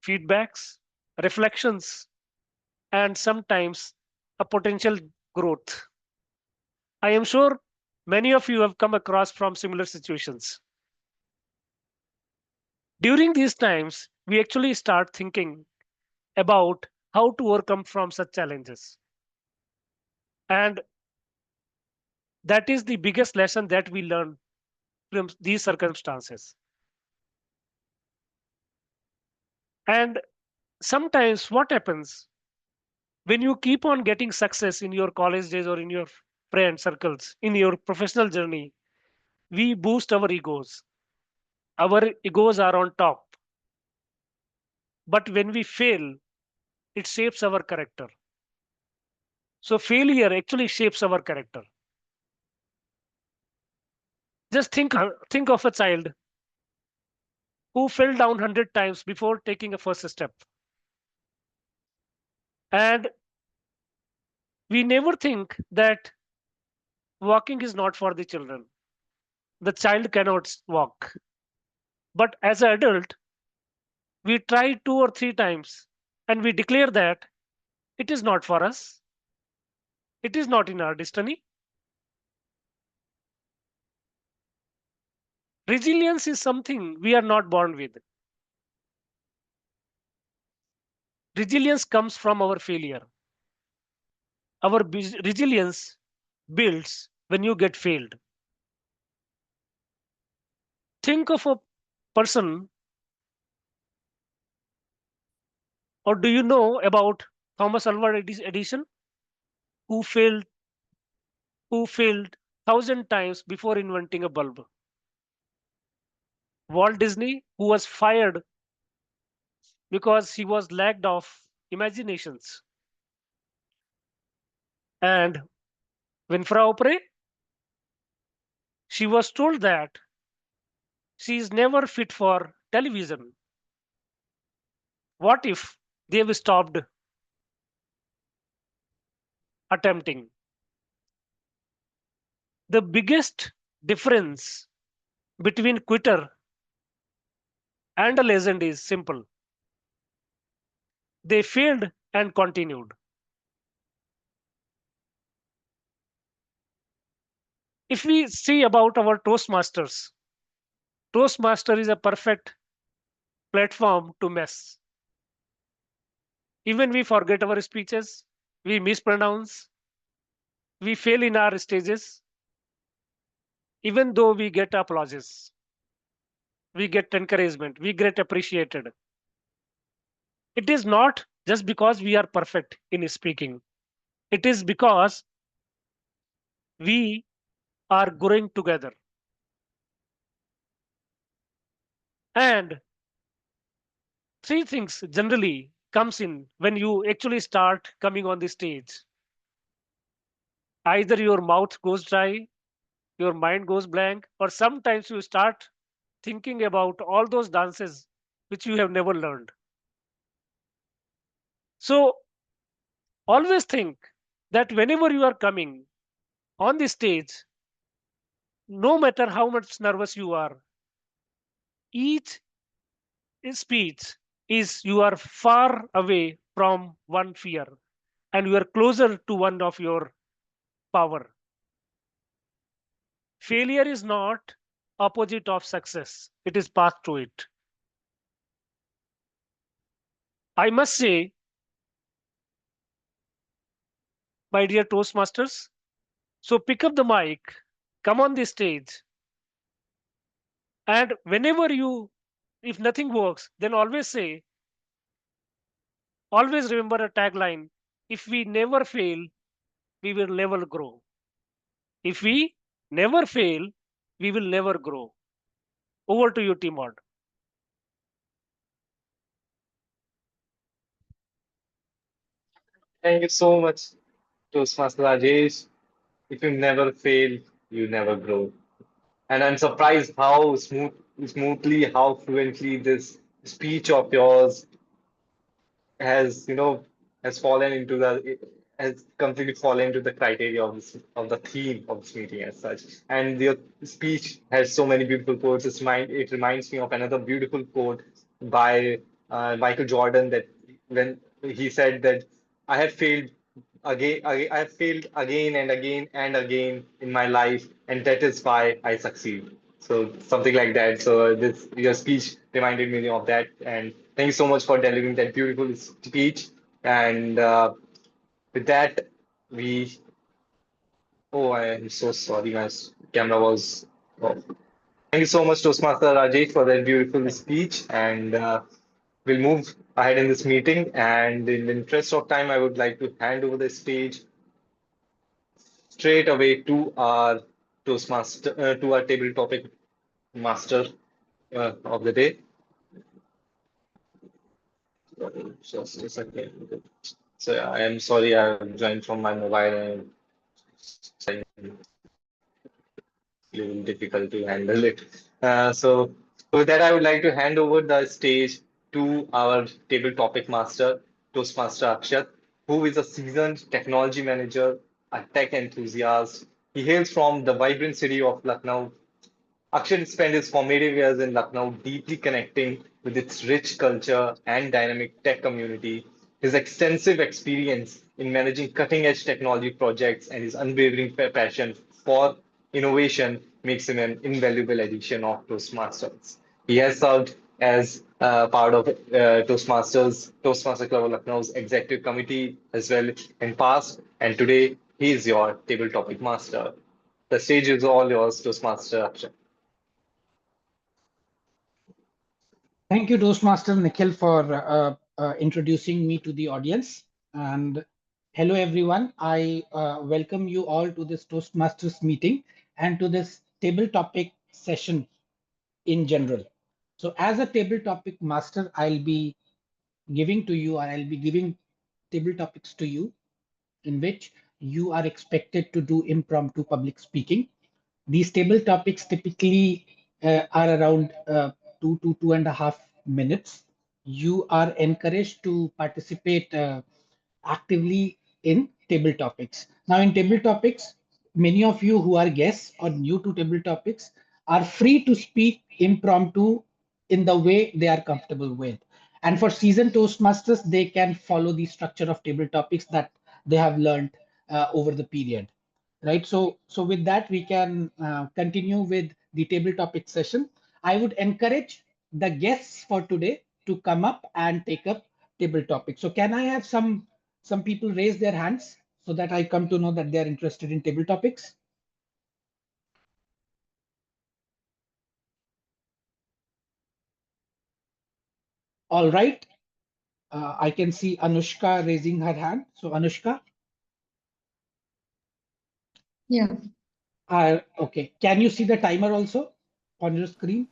feedbacks, reflections, and sometimes a potential growth. I am sure many of you have come across from similar situations. During these times, we actually start thinking about how to overcome from such challenges. And that is the biggest lesson that we learn from these circumstances. And sometimes what happens when you keep on getting success in your college days or in your friend circles, in your professional journey, we boost our egos. Our egos are on top. But when we fail, it shapes our character. So failure actually shapes our character. Just think of a child who fell down 100 times before taking a first step. And we never think that walking is not for the children. The child cannot walk. But as an adult, we try 2 or 3 times and we declare that it is not for us. It is not in our destiny. Resilience is something we are not born with. Resilience comes from our failure. Our resilience builds when you get failed. Think of a person, or do you know about Thomas Alva Edison, who failed, who failed 1,000 times before inventing a bulb? Walt Disney, who was fired because he was lacked of imaginations, and Winfrey Oprah, she was told that she is never fit for television. What if they've stopped attempting? The biggest difference between quitter and a legend is simple. They failed and continued. If we see about our Toastmasters, Toastmaster is a perfect platform to mess. Even we forget our speeches, we mispronounce, we fail in our stages, even though we get applauses, we get encouragement, we get appreciated. It is not just because we are perfect in speaking. It is because we are growing together. And three things generally comes in when you actually start coming on the stage. Either your mouth goes dry, your mind goes blank, or sometimes you start thinking about all those dances which you have never learned. So always think that whenever you are coming on the stage, no matter how much nervous you are, each speech is you are far away from one fear and you are closer to one of your power. Failure is not opposite of success, it is path to it. I must say, my dear Toastmasters, so pick up the mic, come on the stage, and whenever you, if nothing works, then always remember a tagline: if we never fail, we will never grow. If we never fail, we will never grow. Over to you, Timod. Thank you so much, Toastmaster Rajesh. If you never fail, you never grow. And I'm surprised how smooth smoothly how fluently this speech of yours has has fallen into the has completely fallen into the criteria of of the theme of this meeting as such. And your speech has so many beautiful quotes. It reminds me of another beautiful quote by Michael Jordan, that when he said that I have failed I have failed again and again and again in my life, and that is why I succeed. So something like that. So this your speech reminded me of that, and thank you so much for delivering that beautiful speech. And with that, we. Oh, I am so sorry, my camera was off. Thank you so much, Toastmaster Rajesh, for that beautiful speech, and we'll move ahead in this meeting. And in the interest of time, I would like to hand over the stage straight away to our to our table topic master of the day. Just a second. So yeah, I am sorry, I joined from my mobile and it's a little difficult to handle it. So with that, I would like to hand over the stage to our table topic master, Toastmaster Akshat, who is a seasoned technology manager, a tech enthusiast. He hails from the vibrant city of Lucknow. Akshat spent his formative years in Lucknow deeply connecting with its rich culture and dynamic tech community. His extensive experience in managing cutting edge technology projects and his unwavering passion for innovation makes him an invaluable addition of Toastmasters. He has served as part of Toastmaster Club of Lucknow's executive committee as well in past, and today he is your table topic master. The stage is all yours, Toastmaster Akshat. Thank you, Toastmaster Nikhil, for introducing me to the audience. And hello, everyone. I welcome you all to this Toastmasters meeting and to this table topic session in general. So as a table topic master, I'll be giving to you, or I'll be giving table topics to you in which you are expected to do impromptu public speaking. These table topics typically are around 2 to 2.5 minutes. You are encouraged to participate actively in table topics. Now, in table topics, many of you who are guests or new to table topics are free to speak impromptu in the way they are comfortable with. And for seasoned Toastmasters, they can follow the structure of table topics that they have learned over the period. Right. So with that, we can continue with the table topic session. I would encourage the guests for today to come up and take up table topics. So can I have some people raise their hands so that I come to know that they are interested in table topics? All right. I can see Anushka raising her hand. So Anushka. Yeah. Okay. Can you see the timer also on your screen?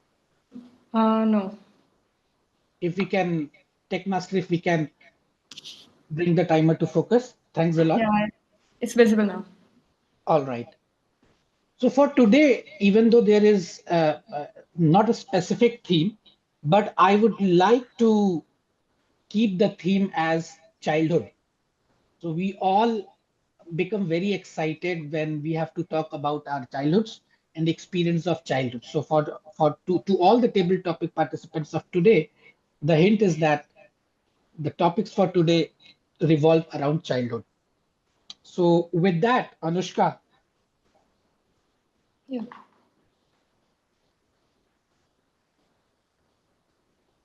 No. If we can, Techmaster, if we can bring the timer to focus. Thanks a lot. Yeah, it's visible now. All right. So for today, even though there is not a specific theme, but I would like to keep the theme as childhood. So we all become very excited when we have to talk about our childhoods and the experience of childhood. So to all the table topic participants of today, the hint is that the topics for today revolve around childhood. So with that, Anushka. Yeah.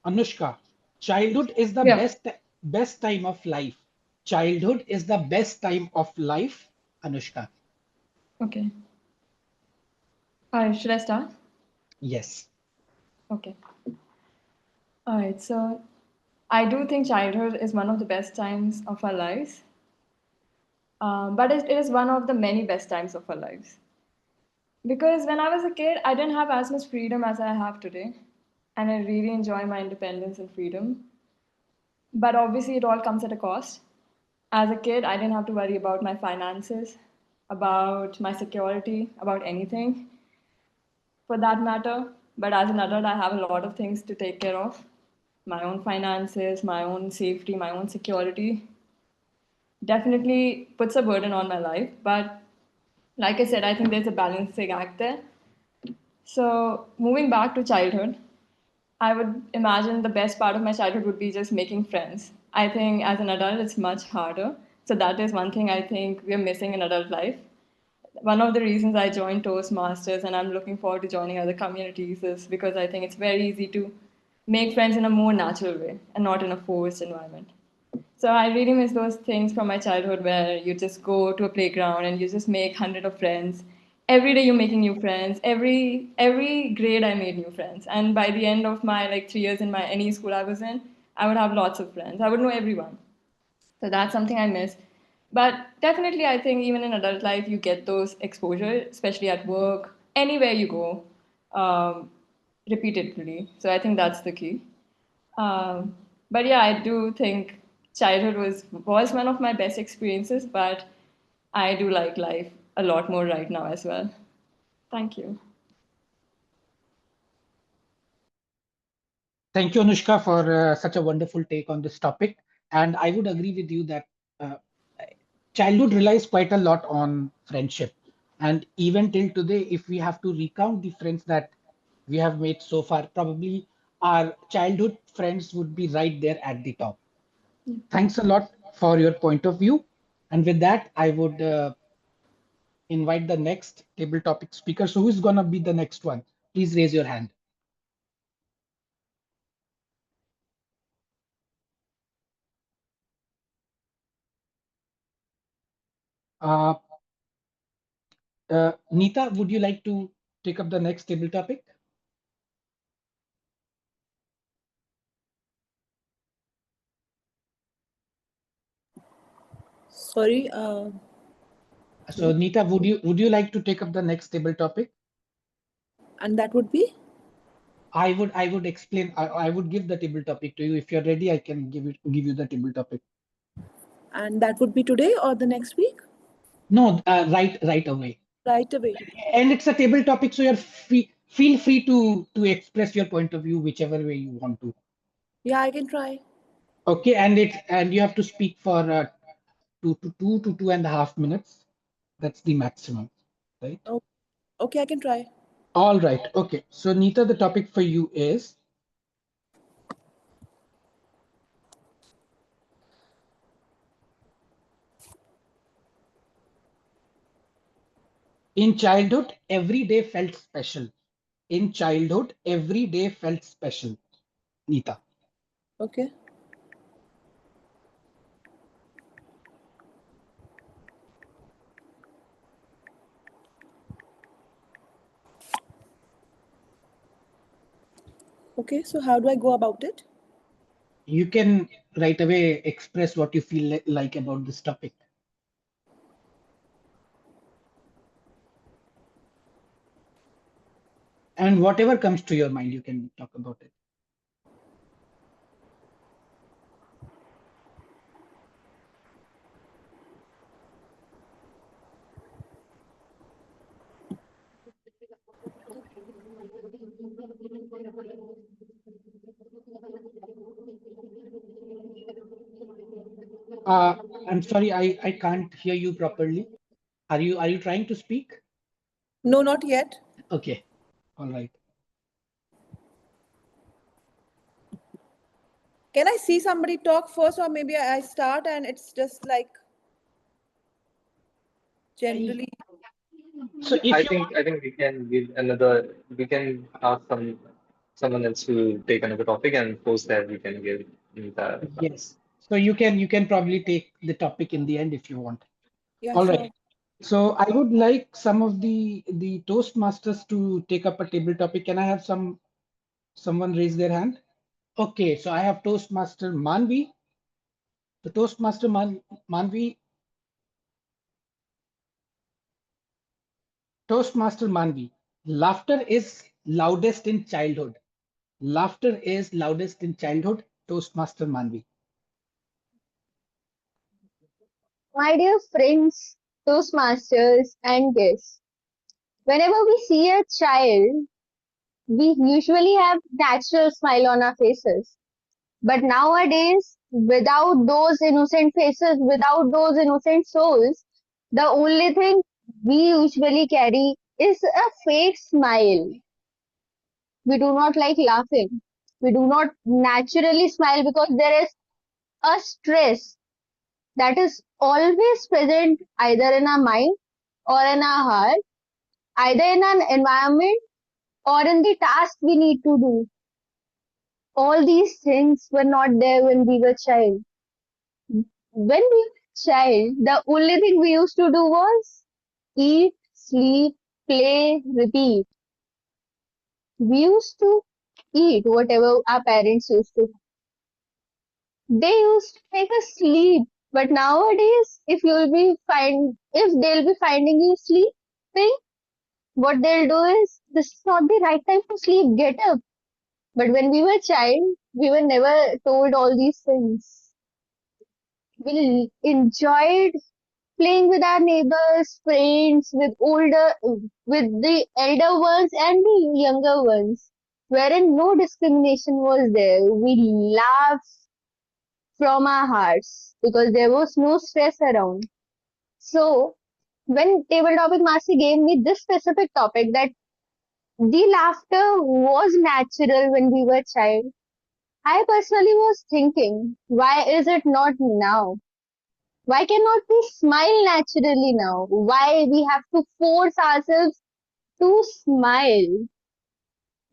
Anushka, childhood is the Yeah. best time of life. Childhood is the best time of life, Anushka. Okay. Should I start? Yes. Okay. All right. So I do think childhood is one of the best times of our lives. But it is one of the many best times of our lives. Because when I was a kid, I didn't have as much freedom as I have today. And I really enjoy my independence and freedom. But obviously, it all comes at a cost. As a kid, I didn't have to worry about my finances, about my security, about anything. For that matter, But as an adult, I have a lot of things to take care of. My own finances, my own safety, my own security. Definitely puts a burden on my life. But like I said, I think there's a balancing act there. So moving back to childhood, I would imagine the best part of my childhood would be just making friends. I think as an adult, it's much harder. So that is one thing I think we're missing in adult life. One of the reasons I joined Toastmasters and I'm looking forward to joining other communities is because I think it's very easy to make friends in a more natural way and not in a forced environment. So I really miss those things from my childhood where you just go to a playground and you just make hundred of friends. Every day you're making new friends. Every grade I made new friends. And by the end of my like 3 years in my any school I was in, I would have lots of friends. I would know everyone. So that's something I miss. But definitely I think even in adult life you get those exposure, especially at work, anywhere you go, um, repeatedly. So I think that's the key. But yeah, I do think childhood was one of my best experiences, but I do like life a lot more right now as well. Thank you. Thank you, Anushka, for such a wonderful take on this topic. And I would agree with you that uh, childhood relies quite a lot on friendship. And even till today, if we have to recount the friends that we have made so far, probably our childhood friends would be right there at the top. Thanks a lot for your point of view. And with that, I would invite the next table topic speaker. So who's going to be the next one? Please raise your hand. Uh, Neeta, would you like to take up the next table topic? Sorry. So Neeta, would you like to take up the next table topic? And that would be? I would explain. I would give the table topic to you. If you're ready, I can give you the table topic. And that would be today or the next week? No, right away. Right away. And it's a table topic, so feel free to express your point of view whichever way you want to. Yeah, I can try. Okay, and you have to speak for 2 to 2.5 minutes. That's the maximum, right? Oh, okay, I can try. All right. Okay. So Neeta, the topic for you is in childhood, every day felt special. In childhood, every day felt special. Neeta. Okay. Okay, so how do I go about it? You can right away express what you feel like about this topic. And whatever comes to your mind, you can talk about it. I'm sorry, I can't hear you properly. Are you trying to speak? No, not yet. Okay. All right. Can I see somebody talk first, or maybe I start and it's just like generally? So if I think we can ask someone else to take another topic, and post that we can give the yes, so you can probably take the topic in the end if you want. Yeah, All sure. right. So I would like some of the Toastmasters to take up a table topic. Can I have someone raise their hand? Okay, so I have Toastmaster Manvi. The Toastmaster Manvi. Toastmaster Manvi. Laughter is loudest in childhood. Laughter is loudest in childhood. Toastmaster Manvi. My dear friends, Toastmasters, and guests, whenever we see a child we usually have natural smile on our faces. But nowadays, without those innocent faces, without those innocent souls, the only thing we usually carry is a fake smile. We do not like laughing. We do not naturally smile because there is a stress that is always present either in our mind or in our heart, either in an environment or in the task we need to do. All these things were not there when we were child. When we were child, the only thing we used to do was eat, sleep, play, repeat. We used to eat whatever our parents used to. They used to make us sleep. But nowadays, if they'll be finding you sleeping, what they'll do is, this is not the right time to sleep, get up. But when we were child, we were never told all these things. We enjoyed playing with our neighbors, friends, with the elder ones and the younger ones, wherein no discrimination was there. We laughed from our hearts because there was no stress around. So, when Table Topic Master gave me this specific topic, that the laughter was natural when we were child, I personally was thinking, why is it not now? Why cannot we smile naturally now? Why we have to force ourselves to smile?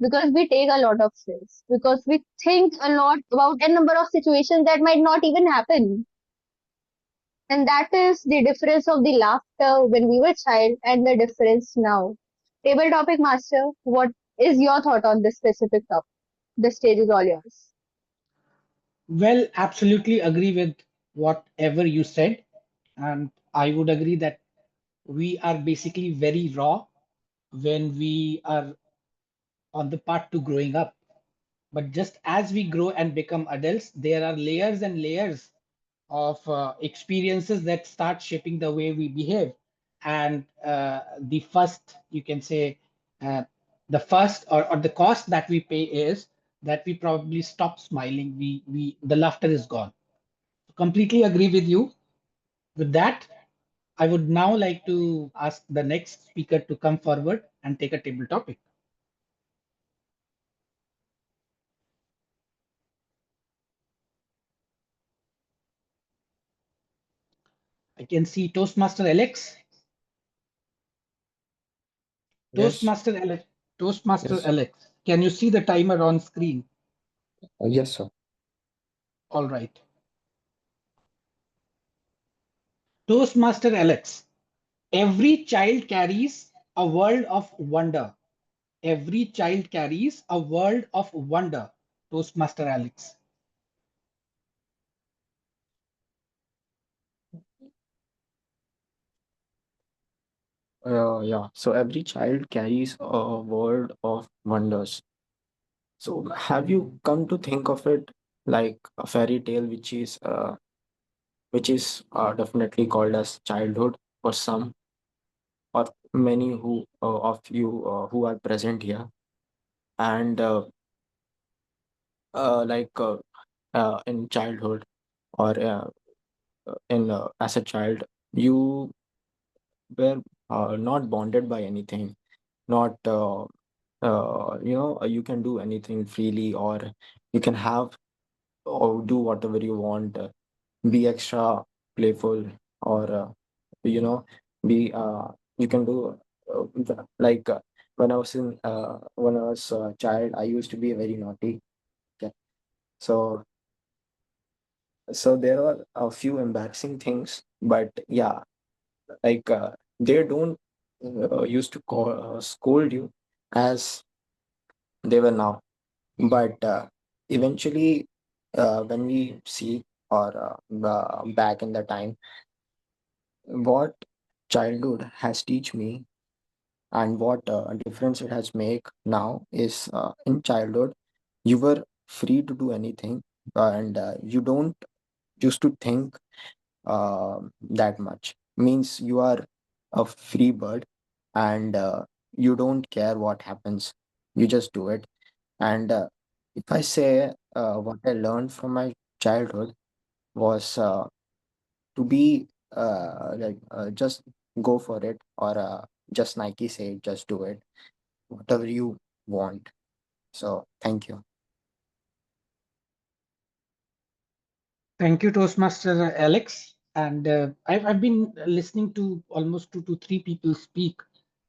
Because we take a lot of stress. Because we think a lot about a number of situations that might not even happen. And that is the difference of the laughter when we were child and the difference now. Table Topic Master, what is your thought on this specific topic? The stage is all yours. Well, absolutely agree with whatever you said. And I would agree that we are basically very raw when we are on the path to growing up. But just as we grow and become adults, there are layers and layers of experiences that start shaping the way we behave. And the first, you can say, uh, the first or the cost that we pay is that we probably stop smiling. The laughter is gone. Completely agree with you. With that, I would now like to ask the next speaker to come forward and take a table topic. I can see Toastmaster Alex. Yes, Toastmaster Alex. Toastmaster yes, Alex. Can you see the timer on screen? yes, sir. All right. Toastmaster Alex. Every child carries a world of wonder. Every child carries a world of wonder. Toastmaster Alex. Yeah. So every child carries a world of wonders. So have you come to think of it like a fairy tale, which is definitely called as childhood for some or many who of you who are present here, and like in childhood or in as a child, you were not bonded by anything, not you can do anything freely, or you can have or do whatever you want, be extra playful, or you know be you can do like when I was a child, I used to be very naughty. Okay. So so there are a few embarrassing things, but yeah, like they don't used to scold you as they were now. But eventually, when we see or back in the time, what childhood has teach me and what difference it has make now is, in childhood you were free to do anything, and you don't used to think that much. Means you are a free bird, and you don't care what happens. you just do it. And if I say what I learned from my childhood was to be just go for it, or just Nike say just do it, whatever you want. So thank you. Thank you, Toastmaster Alex. And I've been listening to almost 2 to 3 people speak,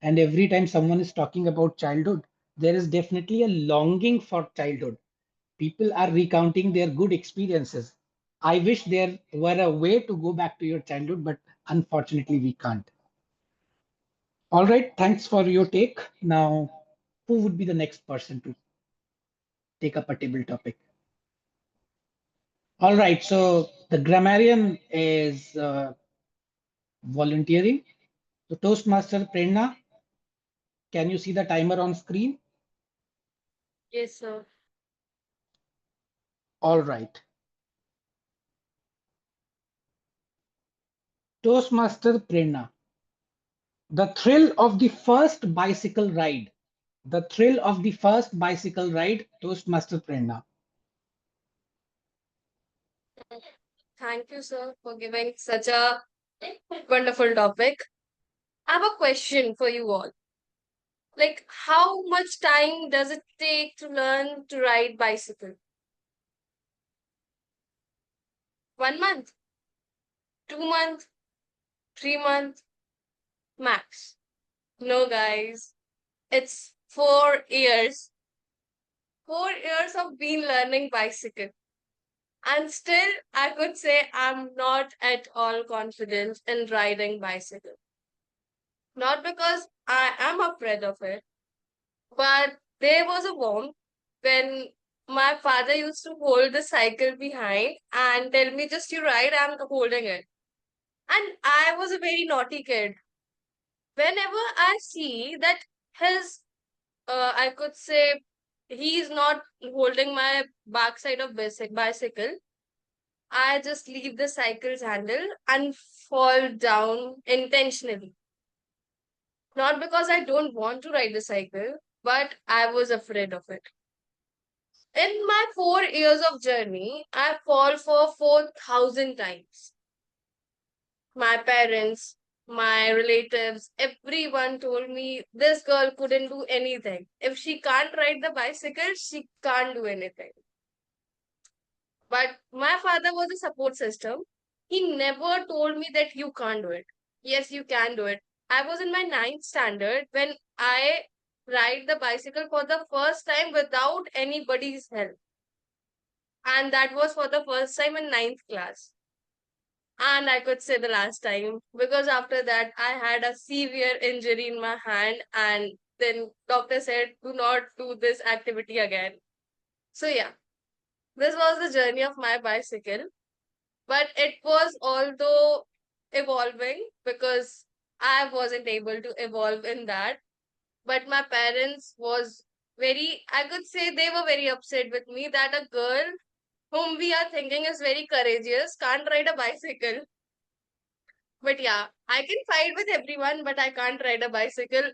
and every time someone is talking about childhood, there is definitely a longing for childhood. People are recounting their good experiences. I wish there were a way to go back to your childhood, but unfortunately, we can't. All right, thanks for your take. Now, who would be the next person to take up a table topic? All right, so the grammarian is volunteering. So Toastmaster Prerna, can you see the timer on screen? Yes, sir. All right. Toastmaster Prerna, the thrill of the first bicycle ride. The thrill of the first bicycle ride, Toastmaster Prerna. Thank you, sir, for giving such a wonderful topic. I have a question for you all. Like, how much time does it take to learn to ride bicycle? 1 month, 2 months, 3 months, max. No, guys, it's 4 years. 4 years of being learning bicycle. And still, I could say I'm not at all confident in riding bicycle. Not because I am afraid of it, but there was a moment when my father used to hold the cycle behind and tell me, just you ride, I'm holding it. And I was a very naughty kid. Whenever I see that his, I could say, he's not holding my backside of bicycle, I just leave the cycle's handle and fall down intentionally. Not because I don't want to ride the cycle, but I was afraid of it. In my 4 years of journey, I fall for 4,000 times. My parents, my relatives, everyone told me this girl couldn't do anything. If she can't ride the bicycle, she can't do anything. But my father was a support system. He never told me that you can't do it. Yes, you can do it. I was in my ninth standard when I ride the bicycle for the first time without anybody's help. And that was for the first time in ninth class. And I could say the last time because after that I had a severe injury in my hand, and then doctor said do not do this activity again. So yeah, this was the journey of my bicycle, but it was although evolving because I wasn't able to evolve in that. But my parents was very, I could say they were very upset with me that a girl whom we are thinking is very courageous can't ride a bicycle. But yeah, I can fight with everyone, but I can't ride a bicycle.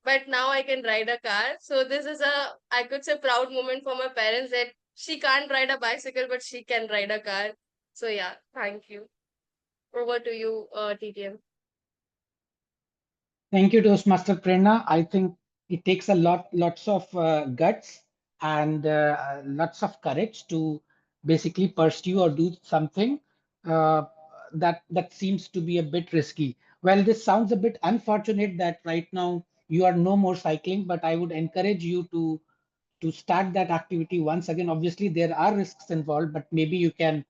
But now I can ride a car. So this is a, I could say, proud moment for my parents that she can't ride a bicycle, but she can ride a car. So yeah, thank you. Over to you, TTM. Thank you, Toastmaster Prerna. I think it takes a lots of guts and lots of courage to basically pursue or do something uh, that seems to be a bit risky. Well, this sounds a bit unfortunate that right now you are no more cycling, but I would encourage you to start that activity once again. Obviously, there are risks involved, but maybe you can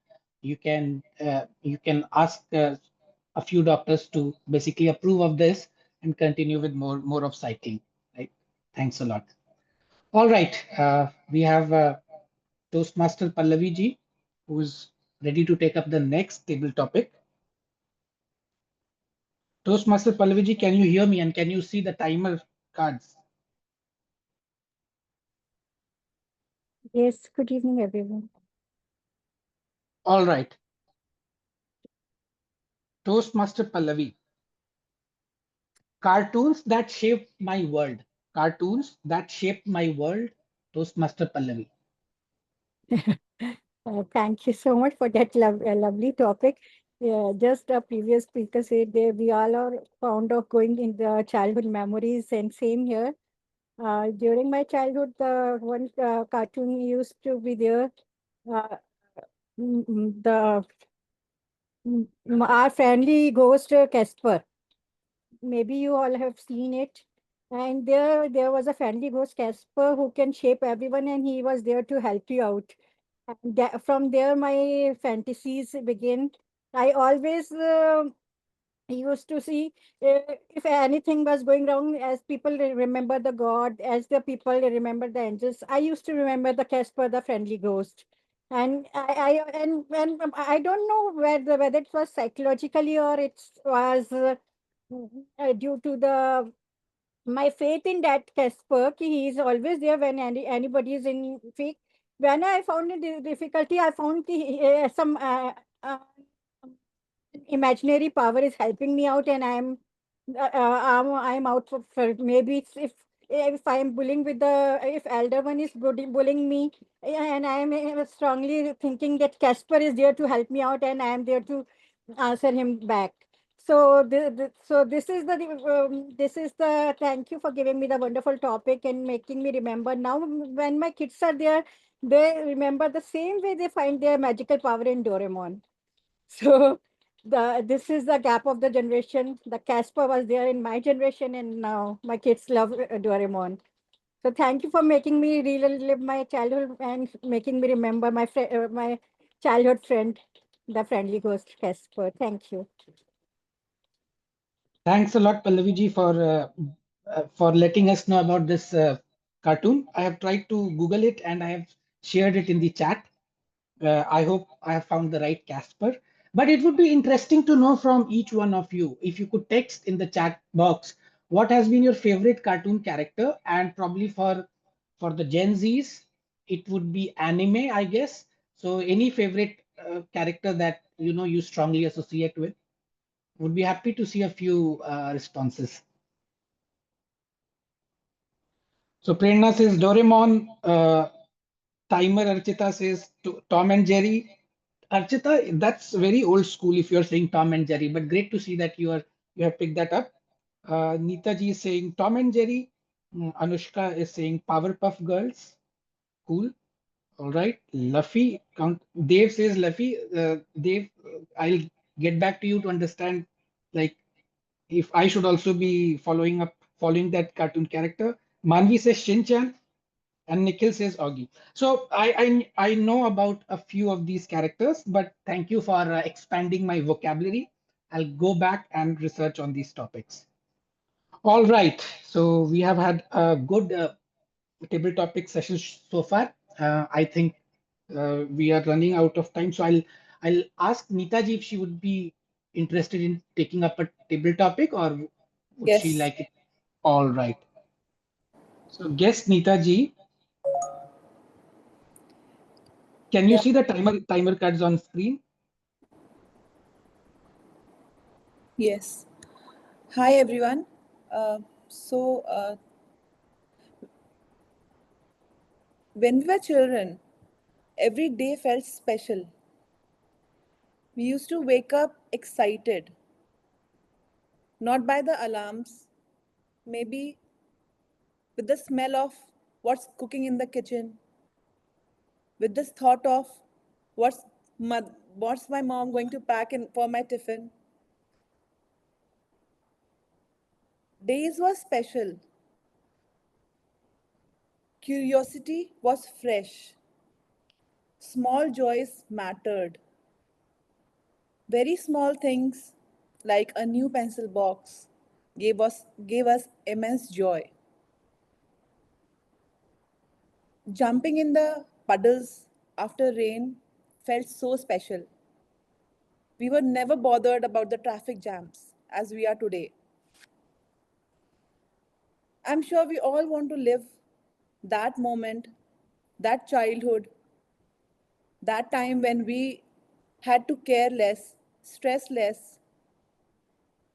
ask a few doctors to basically approve of this and continue with more of cycling. Right? Thanks a lot. All right, we have Toastmaster Pallavi ji, who's ready to take up the next table topic. Toastmaster Pallavi ji, can you hear me and can you see the timer cards? Yes, good evening, everyone. All right. Toastmaster Pallavi. Cartoons that shaped my world. cartoons that shaped my world, Toastmaster Pallavi. Thank you so much for that lovely topic. Yeah, just a previous speaker said we all are fond of going in the childhood memories, and same here. During my childhood, the one cartoon used to be there. Uh, the our friendly ghost Casper. Maybe you all have seen it. And there was a friendly ghost Casper who can shape everyone, and he was there to help you out. And from there, my fantasies begin. I always used to see if anything was going wrong, as people remember the god, as the people remember the angels. I used to remember the Casper, the friendly ghost. And I don't know whether it was psychologically or it was due to the my faith in that Casper. He is always there when anybody is in faith. When I found it difficulty, I found some imaginary power is helping me out, and I'm out for maybe it's if I'm bullying with the if elder one is bullying me, and I'm strongly thinking that Casper is there to help me out, and I am there to answer him back. So this is the thank you for giving me the wonderful topic and making me remember. Now when my kids are there, they remember the same way they find their magical power in Doraemon. So this is the gap of the generation. The Casper was there in my generation, and now my kids love Doraemon. So thank you for making me relive my childhood and making me remember my childhood friend, the friendly ghost Casper. Thank you. Thanks a lot, Pallavi ji, for letting us know about this cartoon. I have tried to Google it and I have shared it in the chat. I hope I have found the right Casper. But it would be interesting to know from each one of you, if you could text in the chat box, what has been your favorite cartoon character? And probably for the Gen Zs, it would be anime, I guess. So any favorite character that you strongly associate with? Would be happy to see a few responses. So Prerna says Doraemon, Timer Archita says Tom and Jerry. Archita, that's very old school if you're saying Tom and Jerry, but great to see that you have picked that up. Neetaji is saying Tom and Jerry. Anushka is saying Powerpuff Girls. Cool. All right. Luffy. Dave says Luffy. Dave, I'll get back to you to understand like if I should also be following that cartoon character. Manvi says Shinchan and Nikhil says Augie. So I know about a few of these characters, but thank you for expanding my vocabulary. I'll go back and research on these topics. All right. So we have had a good table topic session so far. I think we are running out of time. So I'll ask Neetaji if she would be interested in taking up a table topic or would she Yes. like it? All right. So guest Neetaji, can you Yeah. see the timer cards on screen? Yes. Hi, everyone. So, when we were children, every day felt special. We used to wake up excited, not by the alarms, maybe with the smell of what's cooking in the kitchen, with this thought of what's what's my mom going to pack in for my tiffin. Days were special. Curiosity was fresh. Small joys mattered. Very small things like a new pencil box gave us immense joy. Jumping in the puddles after rain felt so special. We were never bothered about the traffic jams as we are today. I'm sure we all want to live that moment, that childhood, that time when we had to care less, stress less,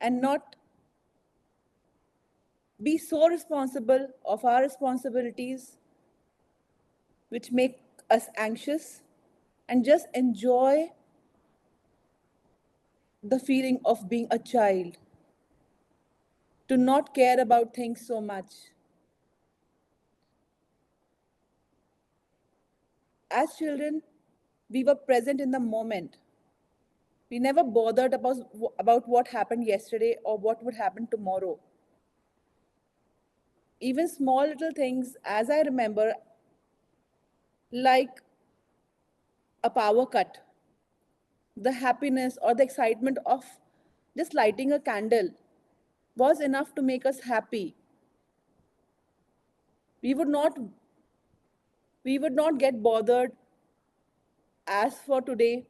and not be so responsible of our responsibilities, which make us anxious, and just enjoy the feeling of being a child, to not care about things so much. As children, we were present in the moment. We never bothered about what happened yesterday or what would happen tomorrow. Even small little things, as I remember, like a power cut, the happiness or the excitement of just lighting a candle was enough to make us happy. We would not get bothered as for today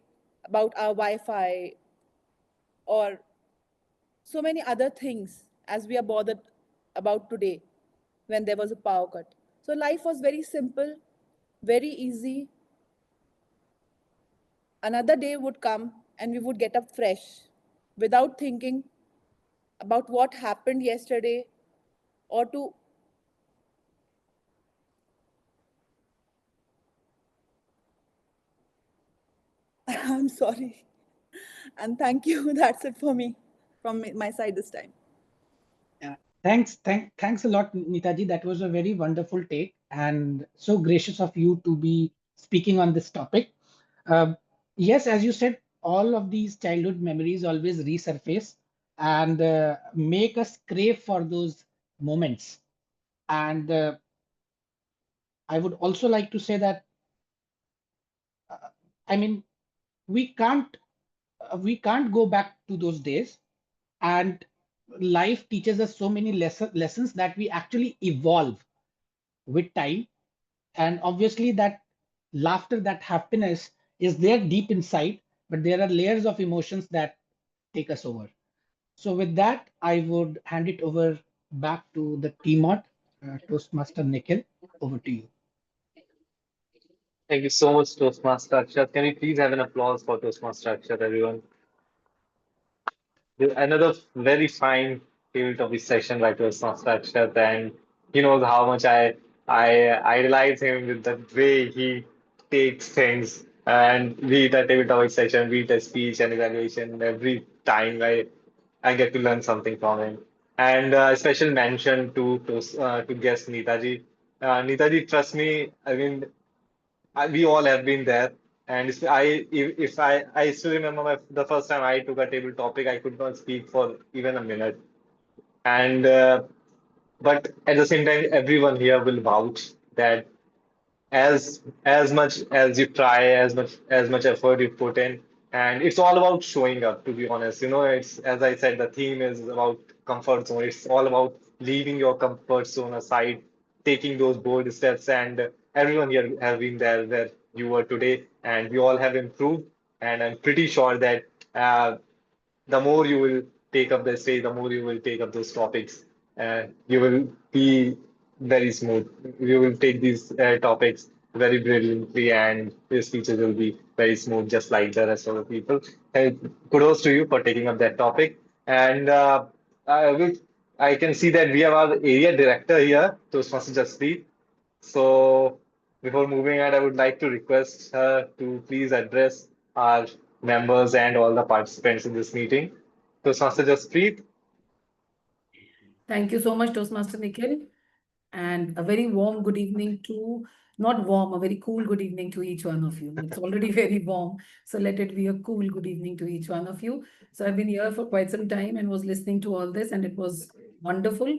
about our Wi-Fi or so many other things as we are bothered about today when there was a power cut. So life was very simple, very easy. Another day would come and we would get up fresh without thinking about what happened yesterday or to I'm sorry. And thank you. That's it for me from my side this time. Yeah, thanks a lot, Neetaji. That was a very wonderful take and so gracious of you to be speaking on this topic. Yes, as you said, all of these childhood memories always resurface and make us crave for those moments. And I would also like to say that, I mean, we can't go back to those days, and life teaches us so many lessons that we actually evolve with time. And obviously that laughter, that happiness is there deep inside, but there are layers of emotions that take us over. So with that, I would hand it over back to the TMOD, Toastmaster Nikhil. Over to you. Thank you so much, Toastmaster Akshat. Can we please have an applause for Toastmaster Akshat, everyone? Another very fine field of this session by Toastmaster Akshat, and he knows how much I idolize him with the way he takes things, and be it a table topic session, be it a speech and evaluation, every time I get to learn something from him. And special mention to guest Neetaji. Neetaji, trust me, I mean, we all have been there. And if I still remember the first time I took a table topic, I could not speak for even a minute. And but at the same time, everyone here will vouch that as much as you try, as much effort you put in, and it's all about showing up, to be honest. It's, as I said, the theme is about comfort zone. It's all about leaving your comfort zone aside, taking those bold steps, and everyone here has been there where you were today, and we all have improved. And I'm pretty sure that the more you will take up the stage, the more you will take up those topics. You will be very smooth. You will take these topics very brilliantly, and your speeches will be very smooth, just like the rest of the people. Kudos to you for taking up that topic. And I can see that we have our area director here, Toastmaster Jaspreet. So before moving on, I would like to request her to please address our members and all the participants in this meeting. Toastmaster Jaspreet. Thank you so much, Toastmaster Nikhil. And a very warm good evening to, not warm, a very cool good evening to each one of you. It's already very warm, so let it be a cool good evening to each one of you. So I've been here for quite some time and was listening to all this, and it was wonderful.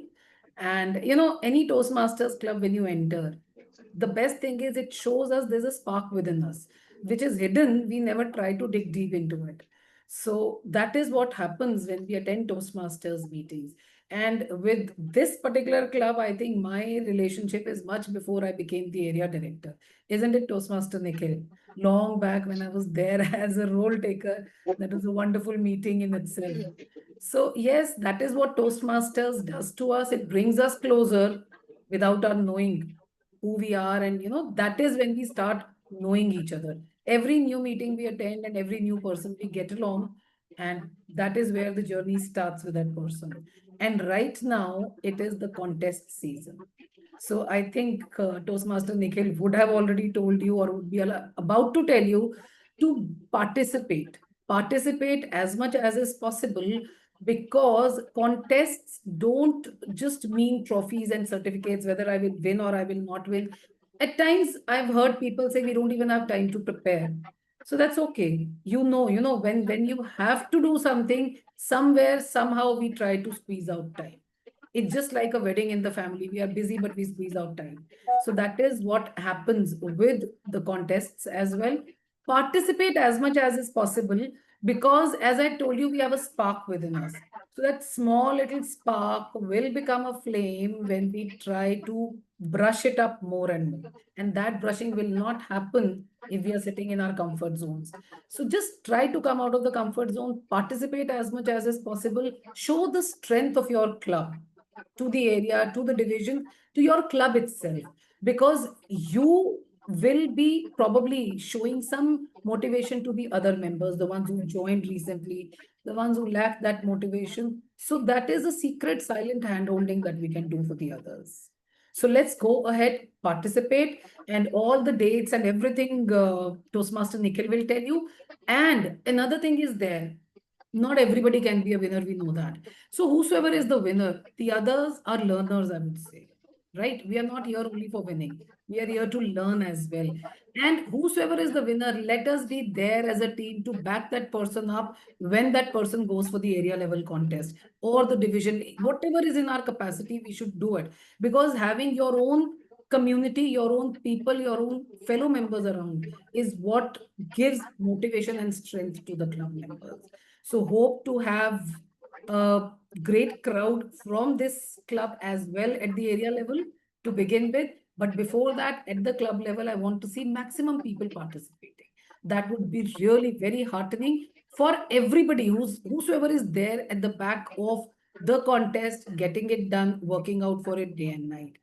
And any Toastmasters club, when you enter, the best thing is it shows us there's a spark within us, which is hidden. We never try to dig deep into it. So that is what happens when we attend Toastmasters meetings. And with this particular club, I think my relationship is much before I became the area director. Isn't it, Toastmaster Nikhil? Long back when I was there as a role taker, that was a wonderful meeting in itself. So yes, that is what Toastmasters does to us. It brings us closer without our knowing who we are. And that is when we start knowing each other. Every new meeting we attend and every new person we get along, And that is where the journey starts with that person. And right now, it is the contest season. So I think Toastmaster Nikhil would have already told you or would be about to tell you to participate. Participate as much as is possible, because contests don't just mean trophies and certificates, whether I will win or I will not win. At times, I've heard people say we don't even have time to prepare. So that's okay. When you have to do something, somewhere, somehow we try to squeeze out time. It's just like a wedding in the family. We are busy, but we squeeze out time. So that is what happens with the contests as well. Participate as much as is possible, because as I told you, we have a spark within us. So that small little spark will become a flame when we try to brush it up more and more. And that brushing will not happen if we are sitting in our comfort zones. So just try to come out of the comfort zone, participate as much as is possible, show the strength of your club to the area, to the division, to your club itself, because you will be probably showing some motivation to the other members, the ones who joined recently, the ones who lack that motivation. So that is a secret silent hand holding that we can do for the others. So let's go ahead, participate, and all the dates and everything Toastmaster Nikhil will tell you. And another thing is there, not everybody can be a winner, we know that. So whosoever is the winner, the others are learners, I would say, right? We are not here only for winning. We are here to learn as well. And whosoever is the winner, let us be there as a team to back that person up when that person goes for the area level contest or the division, whatever is in our capacity, we should do it. Because having your own community, your own people, your own fellow members around is what gives motivation and strength to the club members. So hope to have a great crowd from this club as well at the area level to begin with. But before that, at the club level, I want to see maximum people participating. That would be really very heartening for everybody whosoever is there at the back of the contest, getting it done, working out for it day and night.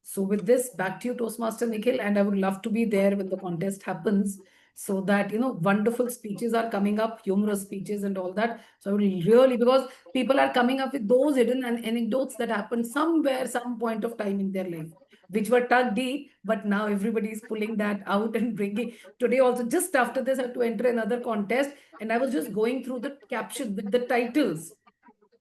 So with this, back to you, Toastmaster Nikhil, and I would love to be there when the contest happens, so that, wonderful speeches are coming up, humorous speeches and all that. So I would really, because people are coming up with those hidden anecdotes that happened somewhere, some point of time in their life, which were tucked deep, but now everybody is pulling that out and bringing. Today also, just after this, I have to enter another contest, and I was just going through the caption with the titles.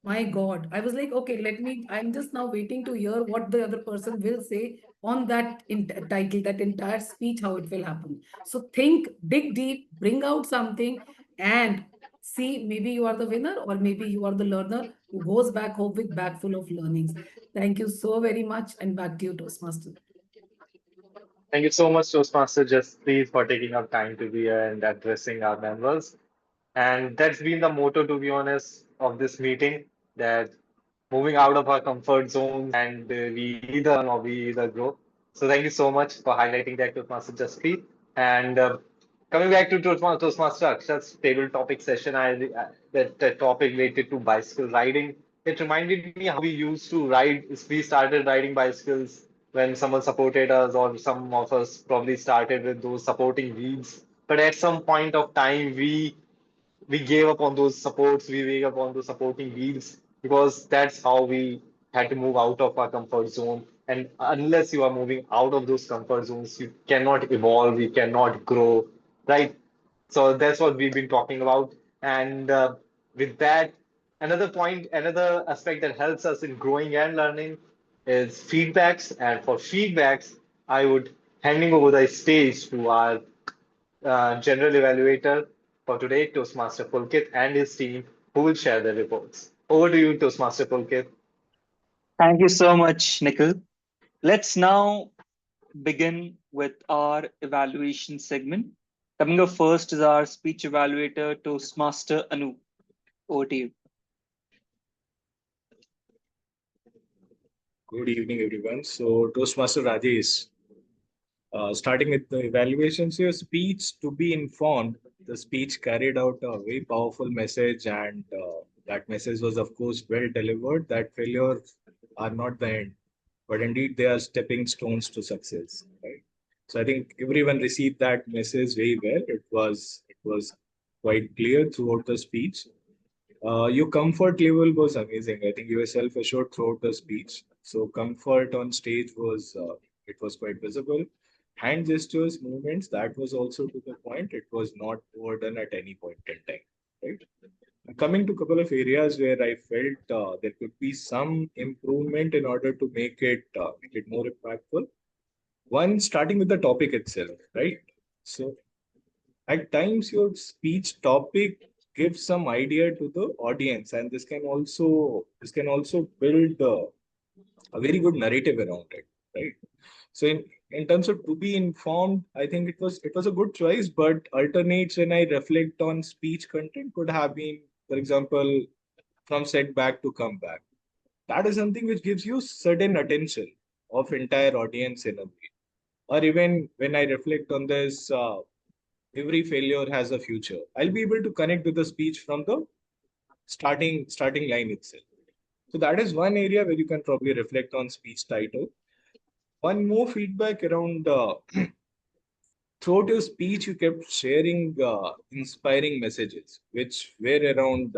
My God, I was like, okay, I'm just now waiting to hear what the other person will say on that title, that entire speech, how it will happen. So think, dig deep, bring out something, and see, maybe you are the winner or maybe you are the learner who goes back home with bag full of learnings. Thank you so very much, and back to you, Toastmaster. Thank you so much, Toastmaster Jaspreet, for taking up time to be here and addressing our members. And that's been the motto, to be honest, of this meeting, that moving out of our comfort zone, and we either learn or we either grow. So thank you so much for highlighting that, Toastmaster Jaspreet. And coming back to Toastmaster Akshat's table topic session, that topic related to bicycle riding, it reminded me how we used to ride. We started riding bicycles when someone supported us, or some of us probably started with those supporting wheels. But at some point of time, we gave up on those supports, we gave up on those supporting wheels, because that's how we had to move out of our comfort zone. And unless you are moving out of those comfort zones, you cannot evolve, you cannot grow, right? So that's what we've been talking about. And with that, another point, another aspect that helps us in growing and learning is feedbacks. And for feedbacks, I would handing over the stage to our general evaluator for today, Toastmaster Pulkit, and his team, who will share their reports. Over to you, Toastmaster Pulkit. Thank you so much, Nikhil. Let's now begin with our evaluation segment. Coming up first is our speech evaluator, Toastmaster Anu. Over to you. Good evening, everyone. So, Toastmaster Rajesh, starting with the evaluations, your speech, to be informed, the speech carried out a very powerful message, and that message was, of course, well delivered. That failure are not the end, but indeed they are stepping stones to success. Right. So I think everyone received that message very well. It was quite clear throughout the speech. Your comfort level was amazing. I think you were self-assured throughout the speech. So comfort on stage was it was quite visible. Hand gestures, movements, that was also to the point. It was not overdone at any point in time, right? Coming to a couple of areas where I felt there could be some improvement in order to make it more impactful. One, starting with the topic itself, right? So at times your speech topic gives some idea to the audience, and this can also build a very good narrative around it, right? So in terms of to be informed, I think it was a good choice, but alternates when I reflect on speech content could have been, for example, from setback to comeback. That is something which gives you certain attention of entire audience in a way. Or even when I reflect on this, every failure has a future. I'll be able to connect with the speech from the starting line itself. So that is one area where you can probably reflect on speech title. One more feedback around throughout your speech, you kept sharing inspiring messages, which were around.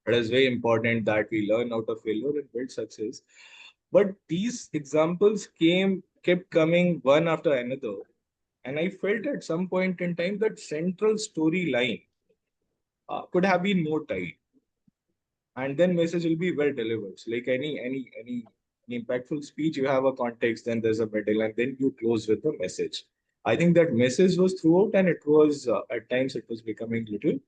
It is very important that we learn out of failure and build success. But these examples kept coming one after another, and I felt at some point in time that central storyline could have been more tight, and then message will be well delivered. So like any impactful speech, you have a context, then there's a middle, and then you close with the message. I think that message was throughout, and it was at times it was becoming little.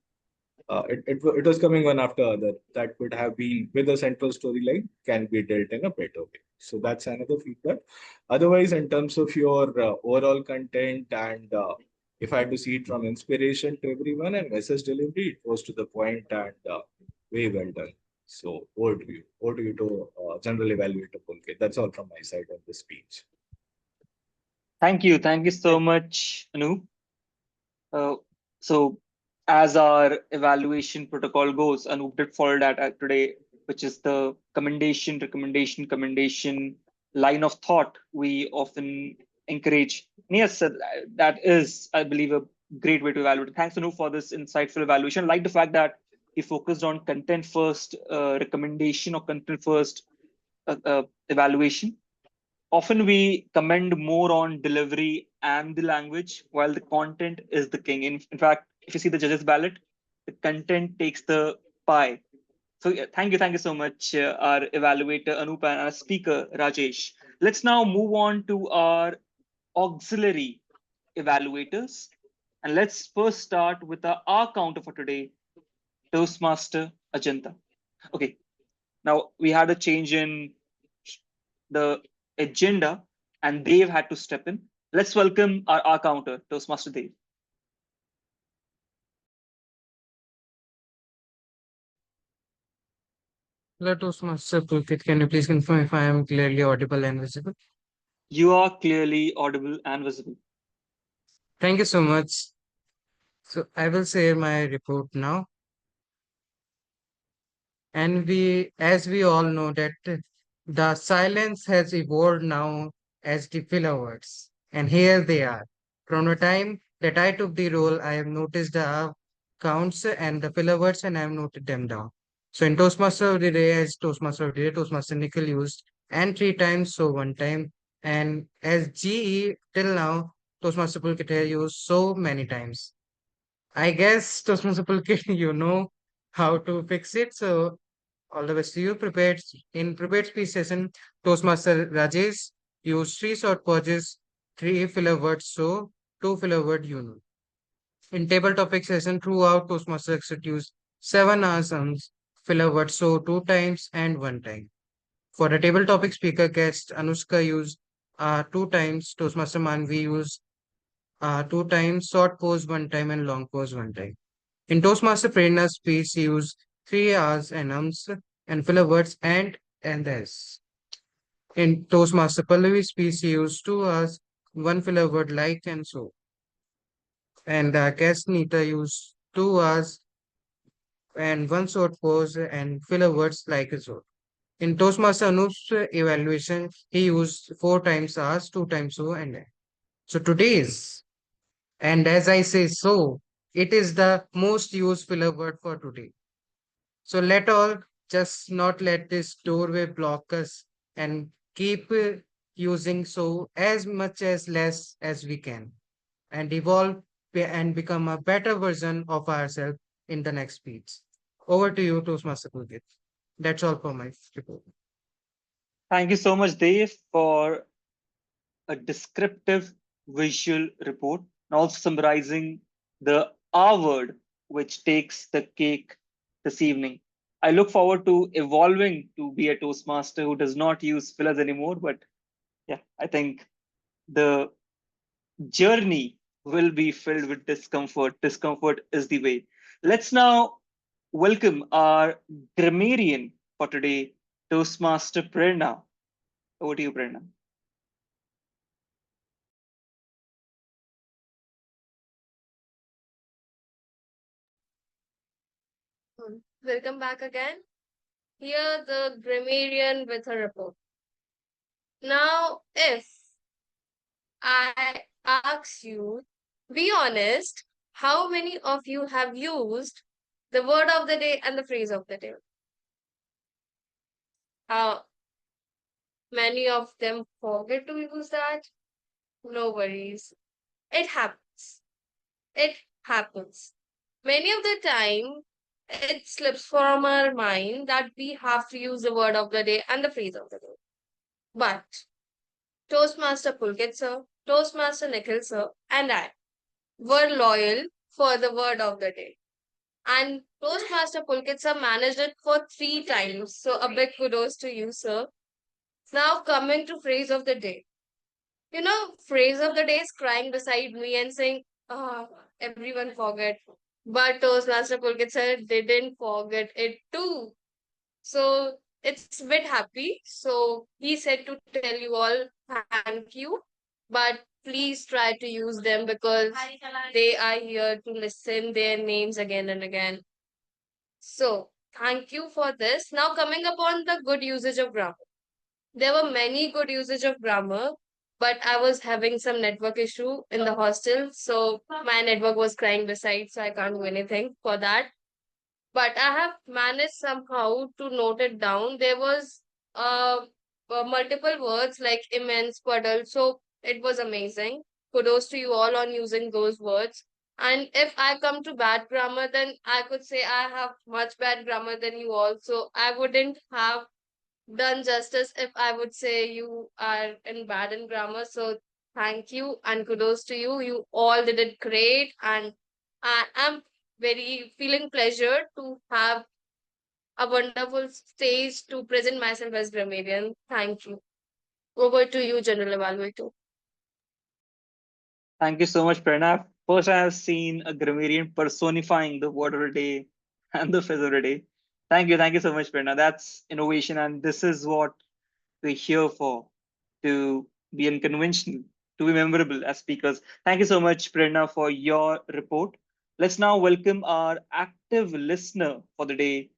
It was coming one after other. That could have been with a central storyline can be dealt in a better way. So that's another feedback. Otherwise, in terms of your overall content and if I had to see it from inspiration to everyone and message delivery, it was to the point and very well done. So over to you to general evaluator Pulkit. That's all from my side on this speech. Thank you so much, Anu. So as our evaluation protocol goes, Anup did follow that today, which is the recommendation line of thought we often encourage. And yes, that is, I believe, a great way to evaluate. Thanks, Anu, for this insightful evaluation. I like the fact that he focused on content first recommendation or content first evaluation. Often we commend more on delivery and the language, while the content is the king. In fact, if you see the judges ballot, the content takes the pie. So yeah, thank you so much, our evaluator Anup and our speaker Rajesh. Let's now move on to our auxiliary evaluators, and let's first start with our counter for today, Toastmaster Ajanta. Okay, now we had a change in the agenda, and Dave had to step in. Let's welcome our counter, Toastmaster Dave. Hello, Toastmaster Pulkit. Can you please confirm if I am clearly audible and visible? You are clearly audible and visible. Thank you so much. So I will share my report now. And as we all know that the silence has evolved now as the filler words. And here they are. From the time that I took the role, I have noticed the counts and the filler words and I have noted them down. So in Toastmaster of the day, as Toastmaster of the day, Toastmaster Nikhil used and 3 times, so 1 time. And as GE till now, Toastmaster Pulkit has used so many times. I guess Toastmaster Pulkit, you know how to fix it. So all the best to you. Prepared speech session, Toastmaster Rajesh used 3 short pauses, 3 filler words, so 2 filler word you know. In table topic session, throughout Toastmaster exit used 7 answers, filler words, so 2 times and 1 time. For the table topic speaker guest, Anushka used 2 times, Toastmaster Manvi used 2 times, short pause 1 time and long pause 1 time. In Toastmaster Prerna's speech, he used 3 R's and ums and filler words and this. In Toastmaster Pallavi's speech, he used 2 R's, 1 filler word like and so. And guest Nita used 2 R's and 1 short pause and filler words like and so. In Toastmaster Anup's evaluation, he used 4 times R's, 2 times so and so today's. And as I say so, it is the most used filler word for today. So let all just not let this doorway block us and keep using so as much as less as we can and evolve and become a better version of ourselves in the next speech. Over to you, Toastmaster Pulkit. That's all for my report. Thank you so much, Dave, for a descriptive visual report and also summarizing the R word which takes the cake this evening. I look forward to evolving to be a Toastmaster who does not use fillers anymore. But yeah, I think the journey will be filled with discomfort. Discomfort is the way. Let's now welcome our grammarian for today, Toastmaster Prerna. Over to you, Prerna. Welcome back again. Here the grammarian with a report. Now, if I ask you, be honest, how many of you have used the word of the day and the phrase of the day? How many of them forget to use that? No worries. It happens. It happens. Many of the time, it slips from our mind that we have to use the word of the day and the phrase of the day. But Toastmaster Pulkit sir, Toastmaster Nikhil sir, and I were loyal for the word of the day. And Toastmaster Pulkit sir managed it for 3 times. So a big kudos to you, sir. Now coming to phrase of the day. You know, phrase of the day is crying beside me and saying, everyone forget. But Toastmaster Pulkit sir didn't forget it too. So it's a bit happy. So he said to tell you all thank you, but please try to use them because they are here to listen their names again and again. So thank you for this. Now coming upon the good usage of grammar. There were many good usage of grammar, but I was having some network issue in the hostel. So my network was crying beside, so I can't do anything for that. But I have managed somehow to note it down. There was multiple words like immense, puddle. So it was amazing. Kudos to you all on using those words. And if I come to bad grammar, then I could say I have much bad grammar than you all. So I wouldn't have done justice if I would say you are bad in grammar. So thank you and kudos to you. You all did it great, and I am very feeling pleasure to have a wonderful stage to present myself as grammarian. Thank you. Over to you, General Evaluator. Thank you so much, Pranav. First, I have seen a grammarian personifying the word of the day and the phrase of the day. Thank you so much, Pranav. That's innovation, and this is what we're here for, to be unconventional, to be memorable as speakers. Thank you so much, Prerna, for your report. Let's now welcome our active listener for the day,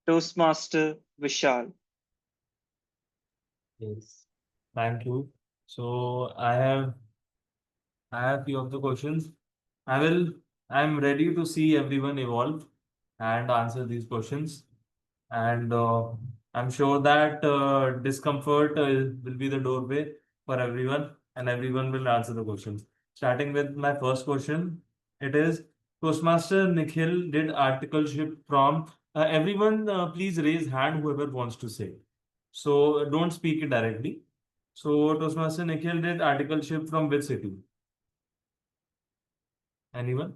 Toastmaster Vishal. Yes, thank you. So I have few of the questions. I'm ready to see everyone evolve and answer these questions. And I'm sure that discomfort will be the doorway for everyone, and everyone will answer the questions. Starting with my first question, it is Toastmaster Nikhil did articleship from everyone. Please raise hand whoever wants to say. So don't speak it directly. So Toastmaster Nikhil did articleship from which city? Anyone?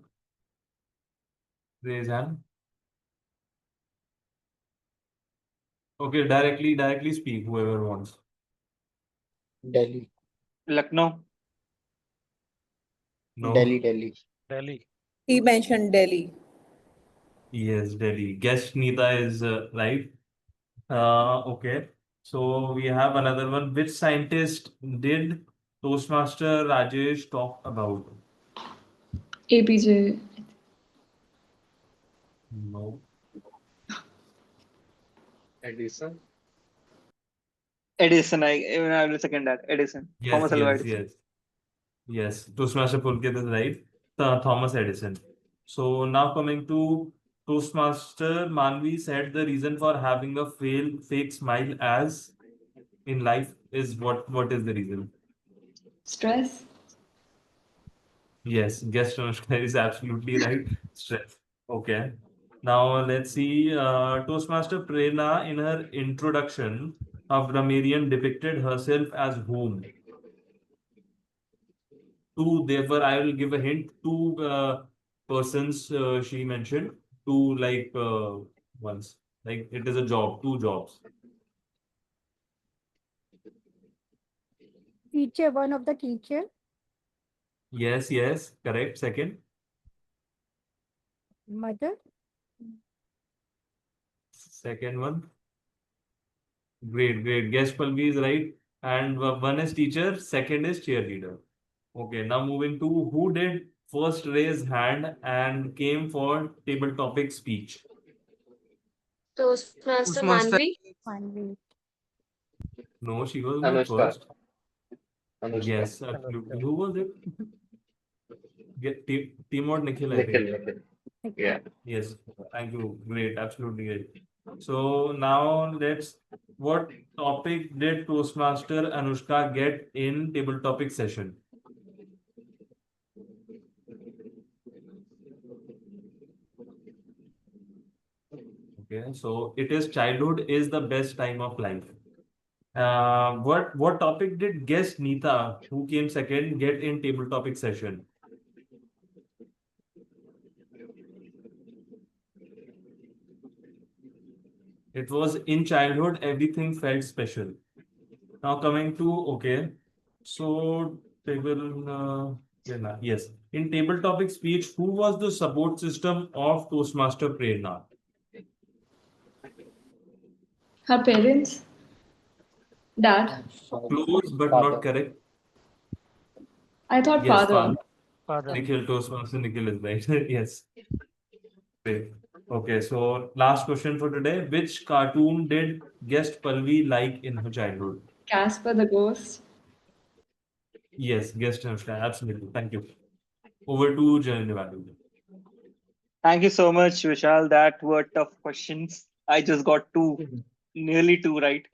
Raise hand. Okay, directly speak, whoever wants. Delhi. Lucknow. No. Delhi. He mentioned Delhi. Yes, Delhi. Guess Nita is right. Okay. So we have another one. Which scientist did Toastmaster Rajesh talk about? APJ. No. Edison. Edison, I will second that. Edison. Thomas Alva Edison. Yes. Toastmaster Pulkit is right. Thomas Edison. So now coming to Toastmaster Manvi said the reason for having a fake smile as in life is what is the reason? Stress. Yes, guest Anushka is absolutely right. Stress. Okay. Now let's see. Toastmaster Prerna in her introduction of Grammarian depicted herself as whom? Two, therefore, I will give a hint. Two persons she mentioned. Two like ones. Like it is a job. Two jobs. Teacher, one of the teacher. Yes, yes, correct. Second. Mother. Second one. Great, great. Guess Palvi is right. And one is teacher, second is cheerleader. Okay, now moving to who did first raise hand and came for table topic speech. Toastmaster Toastmaster. Manvi. No, she was not Anushka. first. Anushka. Yes, absolutely. Who was it? Team or Nikhil, I Nikhil, think. Nikhil. Yeah. Yes, thank you. Great, absolutely great. So now what topic did Toastmaster Anushka get in table topic session? Okay, so it is childhood is the best time of life. What topic did guest Neeta, who came second, get in table topic session? It was in childhood, everything felt special. Now coming to okay, so yes, in table topic speech, who was the support system of Toastmaster Prerna? Her parents. Dad. Close but not correct. I thought Yes, father. Father. Nikhil, Toastmaster Nikhil is right. Yes. Great. Okay, so last question for today. Which cartoon did guest Palvi like in her childhood? Casper the Ghost. Yes, guest Anushka, absolutely. Thank you. Over to Janani. Thank you so much, Vishal. That were tough questions. I just got nearly two right.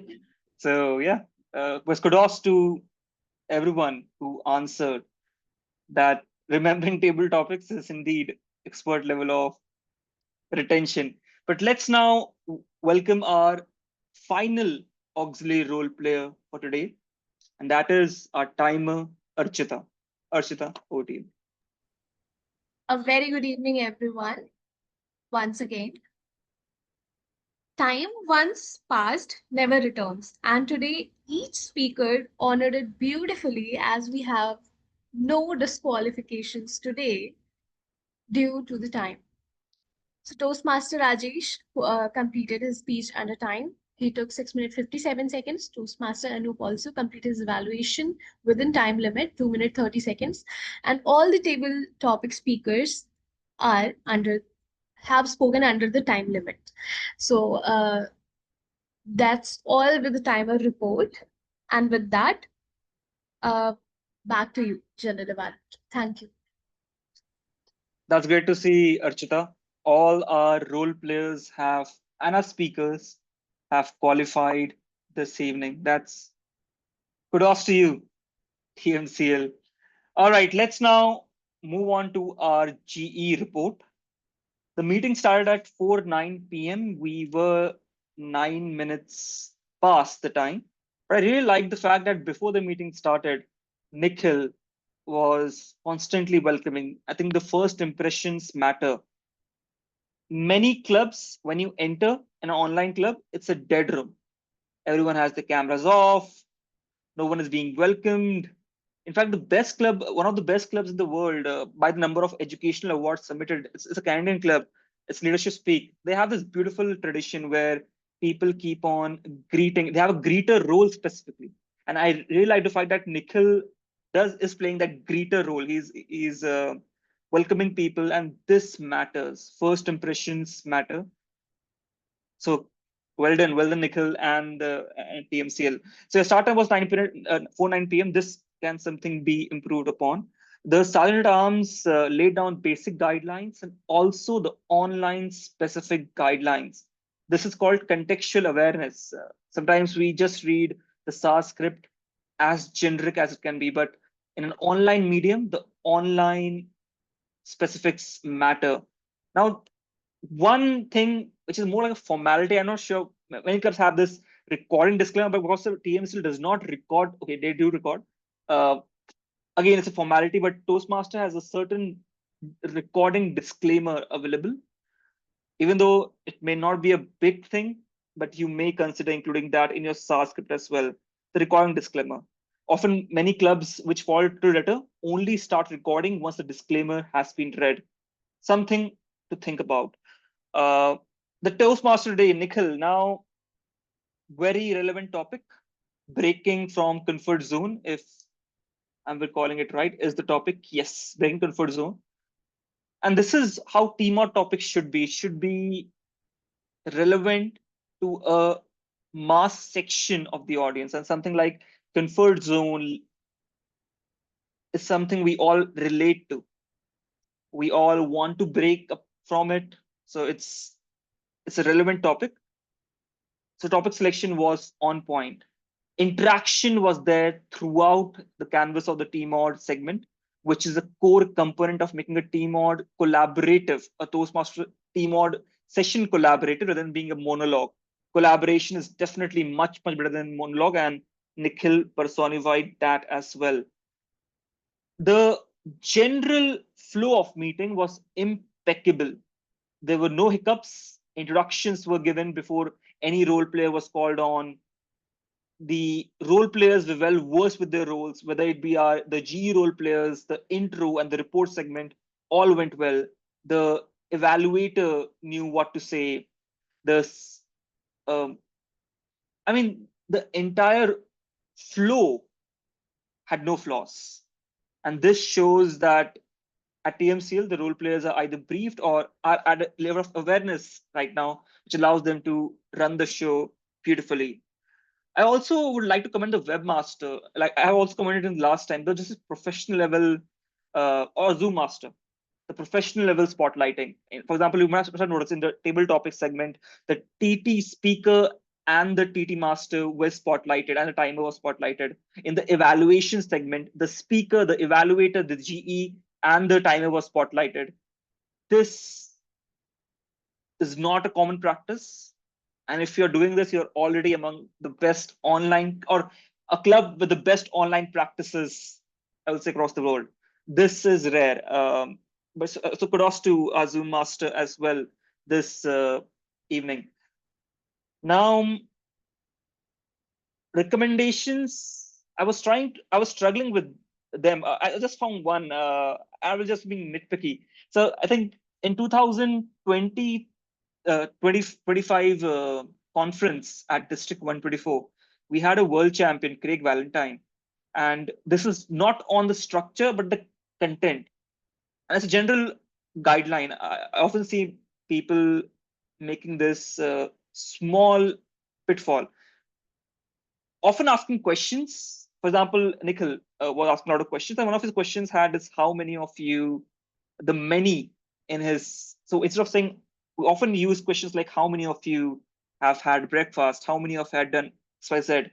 So yeah, was kudos to everyone who answered that. Remembering table topics is indeed expert level of retention. But let's now welcome our final auxiliary role player for today, and that is our timer, Archita. Archita, over to you. A very good evening, everyone. Once again, time once passed never returns, and today each speaker honored it beautifully as we have no disqualifications today due to the time. So Toastmaster Rajesh completed his speech under time. He took 6 minutes 57 seconds. Toastmaster Anup also completed his evaluation within time limit, 2 minutes 30 seconds. And all the table topic speakers have spoken under the time limit. So that's all with the timer report. And with that, back to you, General Development. Thank you. That's great to see, Archita. All our role players have and our speakers have qualified this evening. That's kudos to you, TMCL. All right, let's now move on to our GE report. The meeting started at 4:09 p.m. We were 9 minutes past the time. But I really like the fact that before the meeting started, Nikhil was constantly welcoming. I think the first impressions matter. Many clubs, when you enter an online club, it's a dead room. Everyone has the cameras off. No one is being welcomed. In fact, the best club, one of the best clubs in the world by the number of educational awards submitted, it's a Canadian club. It's Leadership Speak. They have this beautiful tradition where people keep on greeting. They have a greeter role specifically. And I really like the fact that Nikhil is playing that greeter role. He's welcoming people, and this matters. First impressions matter. So well done, Nikhil and TMCL. So your start time was 4:09 p.m. This can something be improved upon. The Sergeant at Arms laid down basic guidelines and also the online specific guidelines. This is called contextual awareness. Sometimes we just read the SAR script as generic as it can be, but in an online medium, the online specifics matter. Now, one thing which is more like a formality, I'm not sure many clubs have this recording disclaimer, but because the TM still does not record, okay, they do record. Again, it's a formality, but Toastmaster has a certain recording disclaimer available. Even though it may not be a big thing, but you may consider including that in your SAR script as well. The recording disclaimer. Often, many clubs which fall to letter only start recording once the disclaimer has been read. Something to think about. The Toastmaster Day, Nikhil, now very relevant topic. Breaking from comfort zone, if I'm recalling it right, is the topic. Yes, breaking comfort zone. And this is how TMOD topics should be. It should be relevant to a mass section of the audience, and something like comfort zone is something we all relate to. We all want to break up from it. So it's a relevant topic. So topic selection was on point. Interaction was there throughout the canvas of the TMOD segment, which is a core component of making a TMOD collaborative, a Toastmaster TMOD session collaborative rather than being a monologue. Collaboration is definitely much, much better than monologue, and Nikhil personified that as well. The general flow of meeting was impeccable. There were no hiccups. Introductions were given before any role player was called on. The role players were well versed with their roles, whether it be the GE role players, the intro and the report segment, all went well. The evaluator knew what to say. The entire flow had no flaws. And this shows that at TMCL, the role players are either briefed or are at a level of awareness right now, which allows them to run the show beautifully. I also would like to commend the webmaster. Like I have also commented in the last time, but this is professional level or Zoom master, the professional level spotlighting. For example, you must have noticed in the table topic segment, the TT speaker and the TT master were spotlighted and the timer was spotlighted. In the evaluation segment, the speaker, the evaluator, the GE, and the timer was spotlighted. This is not a common practice. And if you're doing this, you're already among the best online or a club with the best online practices, I would say, across the world. This is rare. So kudos to our Zoom master as well this evening. Now, recommendations. I was struggling with them. I just found one. I was just being nitpicky. So I think in 2020, 2025 conference at District 124, we had a world champion, Craig Valentine. And this is not on the structure, but the content. And as a general guideline, I often see people making this small pitfall. Often asking questions. For example, Nikhil was asking a lot of questions. And one of his questions had is how many of you, the many in his, so instead of saying, we often use questions like how many of you have had breakfast, how many of you had done XYZ. And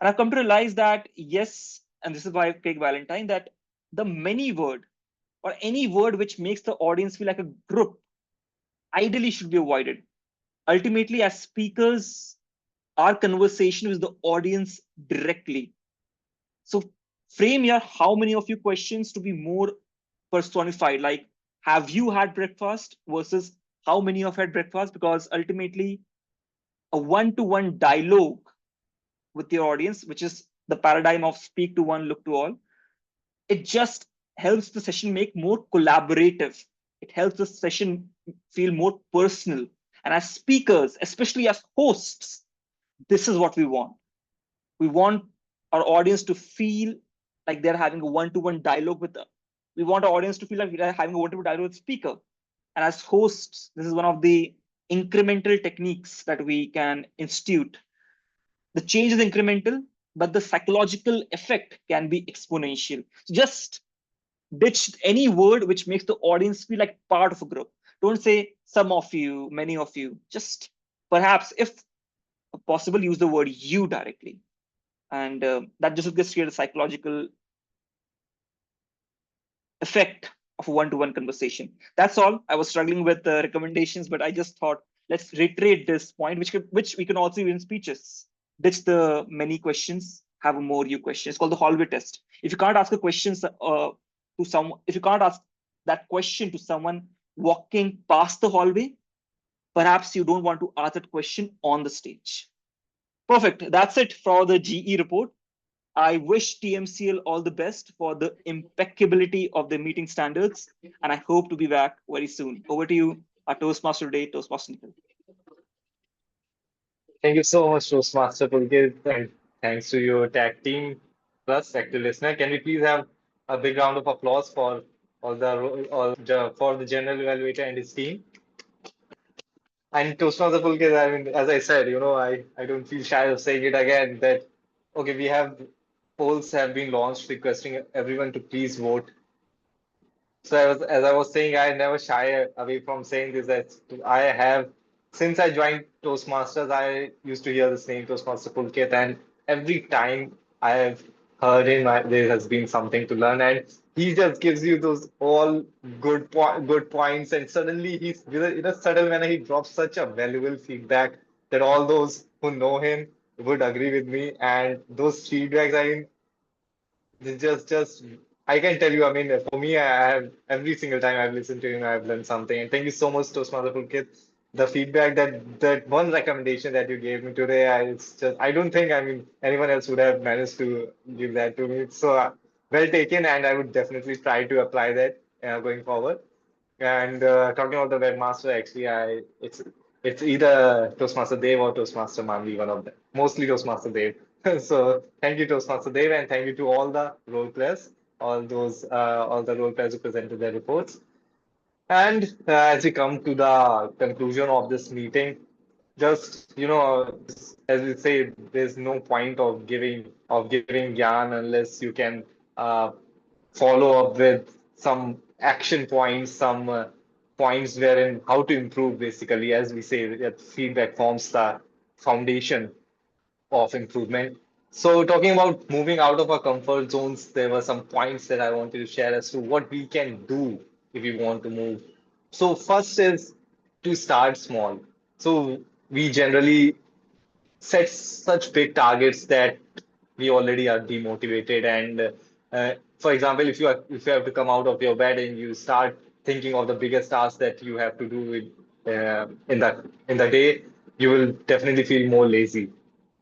I've come to realize that yes, and this is why I take Valentine, that the many word or any word which makes the audience feel like a group ideally should be avoided. Ultimately, as speakers, our conversation with the audience directly. So frame your how many of you questions to be more personified, like have you had breakfast versus how many of you had breakfast, because ultimately a one-to-one dialogue with your audience, which is the paradigm of speak to one, look to all, it just helps the session make more collaborative. It helps the session feel more personal. And as speakers, especially as hosts, this is what we want. We want our audience to feel like they're having a one-to-one dialogue with them. We want our audience to feel like they're having a one-to-one dialogue with the speaker. And as hosts, this is one of the incremental techniques that we can institute. The change is incremental, but the psychological effect can be exponential. So just Ditch any word which makes the audience feel like part of a group. Don't say some of you, many of you. Just perhaps, if possible, use the word you directly. And that just will create a psychological effect of a one-to-one conversation. That's all. I was struggling with the recommendations, but I just thought let's reiterate this point, which we can also use in speeches. Ditch the many questions, have a more you question. It's called the hallway test. If you can't ask a question to someone, if you can't ask that question to someone walking past the hallway, perhaps you don't want to ask that question on the stage. Perfect. That's it for the GE report. I wish TMCL all the best for the impeccability of the meeting standards, and I hope to be back very soon. Over to you, our Toastmaster today, Toastmaster Nikhil. Thank you so much, Toastmaster Pulkit, and thanks to your tag team plus active listener. Can we please have a big round of applause for for the general evaluator and his team? And Toastmaster Pulkit, I mean, as I said, I don't feel shy of saying it again that okay, we have polls have been launched requesting everyone to please vote. So as I was saying, I never shy away from saying this that I have since I joined Toastmasters, I used to hear this name Toastmaster Pulkit, and every time I have heard him, there has been something to learn, and he just gives you those all good points, and suddenly he's in a subtle manner he drops such a valuable feedback that all those who know him would agree with me, and those feedbacks, I mean, just I can tell you, I mean, for me, I have every single time I've listened to him, I've learned something. And thank you so much, Toastmaster Pulkit. The feedback that one recommendation that you gave me today, it's just I don't think I mean anyone else would have managed to give that to me. So well taken, and I would definitely try to apply that going forward. And talking about the webmaster, actually, it's either Toastmaster Dave or Toastmaster Manvi, one of them. Mostly Toastmaster Dave. So thank you, Toastmaster Dave, and thank you to all the role players, all the role players who presented their reports. And as we come to the conclusion of this meeting, just as we say, there's no point of giving Gyan unless you can follow up with some action points, some points wherein how to improve. Basically, as we say, that feedback forms the foundation of improvement. So talking about moving out of our comfort zones, there were some points that I wanted to share as to what we can do if we want to move. So first is to start small. So we generally set such big targets that we already are demotivated. And for example, if you have to come out of your bed and you start thinking of the biggest task that you have to do in the day, you will definitely feel more lazy.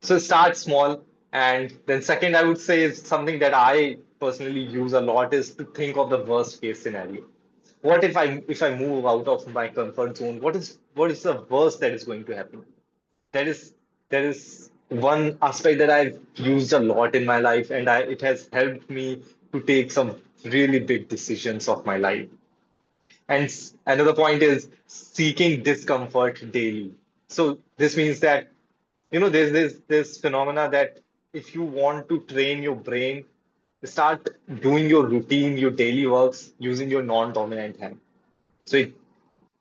So start small. And then second, I would say is something that I personally use a lot is to think of the worst case scenario. What if I move out of my comfort zone? What is the worst that is going to happen? That is one aspect that I've used a lot in my life, and it has helped me to take some really big decisions of my life. And another point is seeking discomfort daily. So this means that there's this phenomena that if you want to train your brain, start doing your routine, your daily works using your non-dominant hand. So it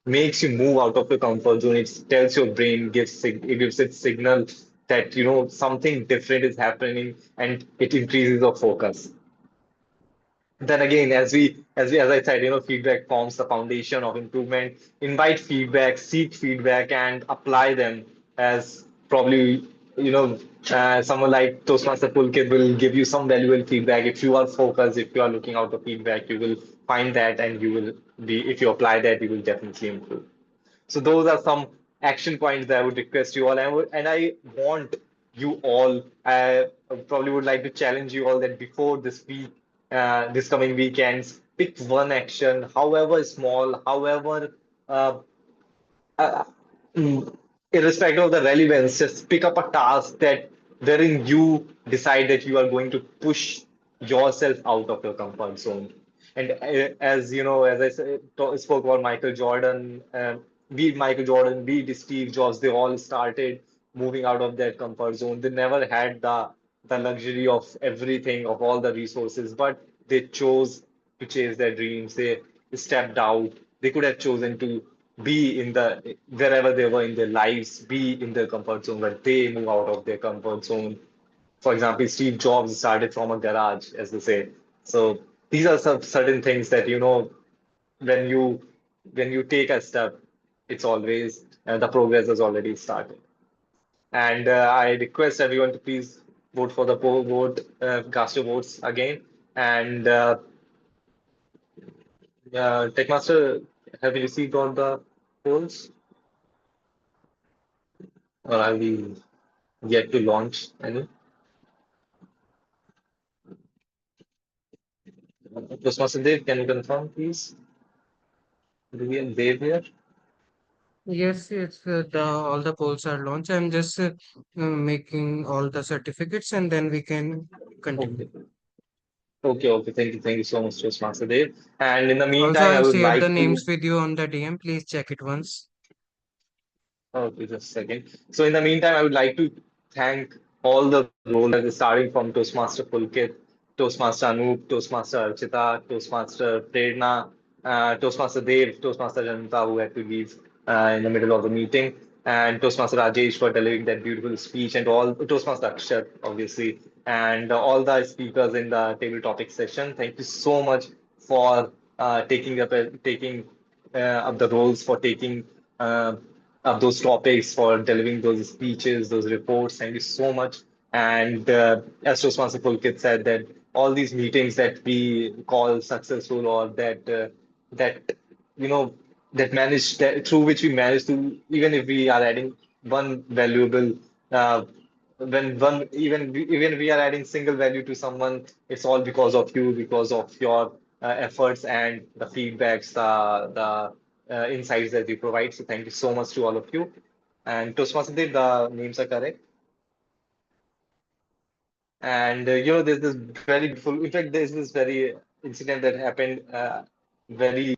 makes you move out of your comfort zone. It tells your brain, it gives it signal that something different is happening, and it increases your focus. Then again, as I said, feedback forms the foundation of improvement. Invite feedback, seek feedback, and apply them. As probably someone like Toastmaster Pulkit will give you some valuable feedback. If you are focused, if you are looking out the feedback, you will find that, and you will be, if you apply that, you will definitely improve. So those are some action points that I would request you all. And I want you all, I probably would like to challenge you all that before this week, this coming weekends, pick one action, however small, however, uh, uh, irrespective of the relevance, just pick up a task that wherein you decide that you are going to push yourself out of your comfort zone. And as you know, as I said, spoke about Michael Jordan, be it Michael Jordan, be it Steve Jobs, they all started moving out of their comfort zone. They never had the luxury of everything, of all the resources, but they chose to chase their dreams. They stepped out. They could have chosen to be in the wherever they were in their lives, be in their comfort zone, but they move out of their comfort zone. For example, Steve Jobs started from a garage, as they say. So these are some certain things that when you take a step, it's always the progress has already started. And I request everyone to please vote for the poll, cast your votes again. And Techmaster, have you received all the polls, or are we yet to launch any? Toastmaster Dave, can you confirm, please? Do we have Dave here? Yes, yes, all the polls are launched. I'm just making all the certificates and then we can continue. Okay. Thank you so much, Toastmaster Dave. And in the Also, meantime, I I'll would share the like to. names with you on the DM. Please check it once. Okay, just a second. So in the meantime, I would like to thank all the rollers, starting from Toastmaster Pulkit, Toastmaster Anoop, Toastmaster Archita, Toastmaster Prerna, Toastmaster Dev, Toastmaster Janata, who had to leave in the middle of the meeting, and Toastmaster Rajesh for delivering that beautiful speech, and all Toastmaster Akshat, obviously, and all the speakers in the table topic session. Thank you so much for taking up the roles, for taking those topics, for delivering those speeches, those reports. Thank you so much. And as Toastmaster Pulkit said, that all these meetings that we call successful, or that you know through which we manage to, even if we are adding one valuable when one even we are adding single value to someone, it's all because of you, because of your efforts and the feedbacks, the insights that you provide. So thank you so much to all of you. And Toastmaster, the names are correct. And there's this very beautiful. In fact, there's this very incident that happened very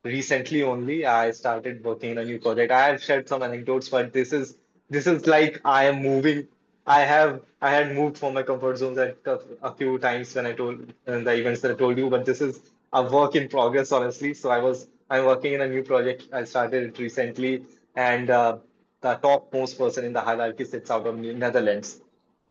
recently only. I started working in a new project. I have shared some anecdotes, but this is like I am moving. I had moved from my comfort zone a few times when I told the events that I told you, but this is a work in progress, honestly. So I'm working in a new project. I started it recently, and the topmost person in the hierarchy sits out of Netherlands.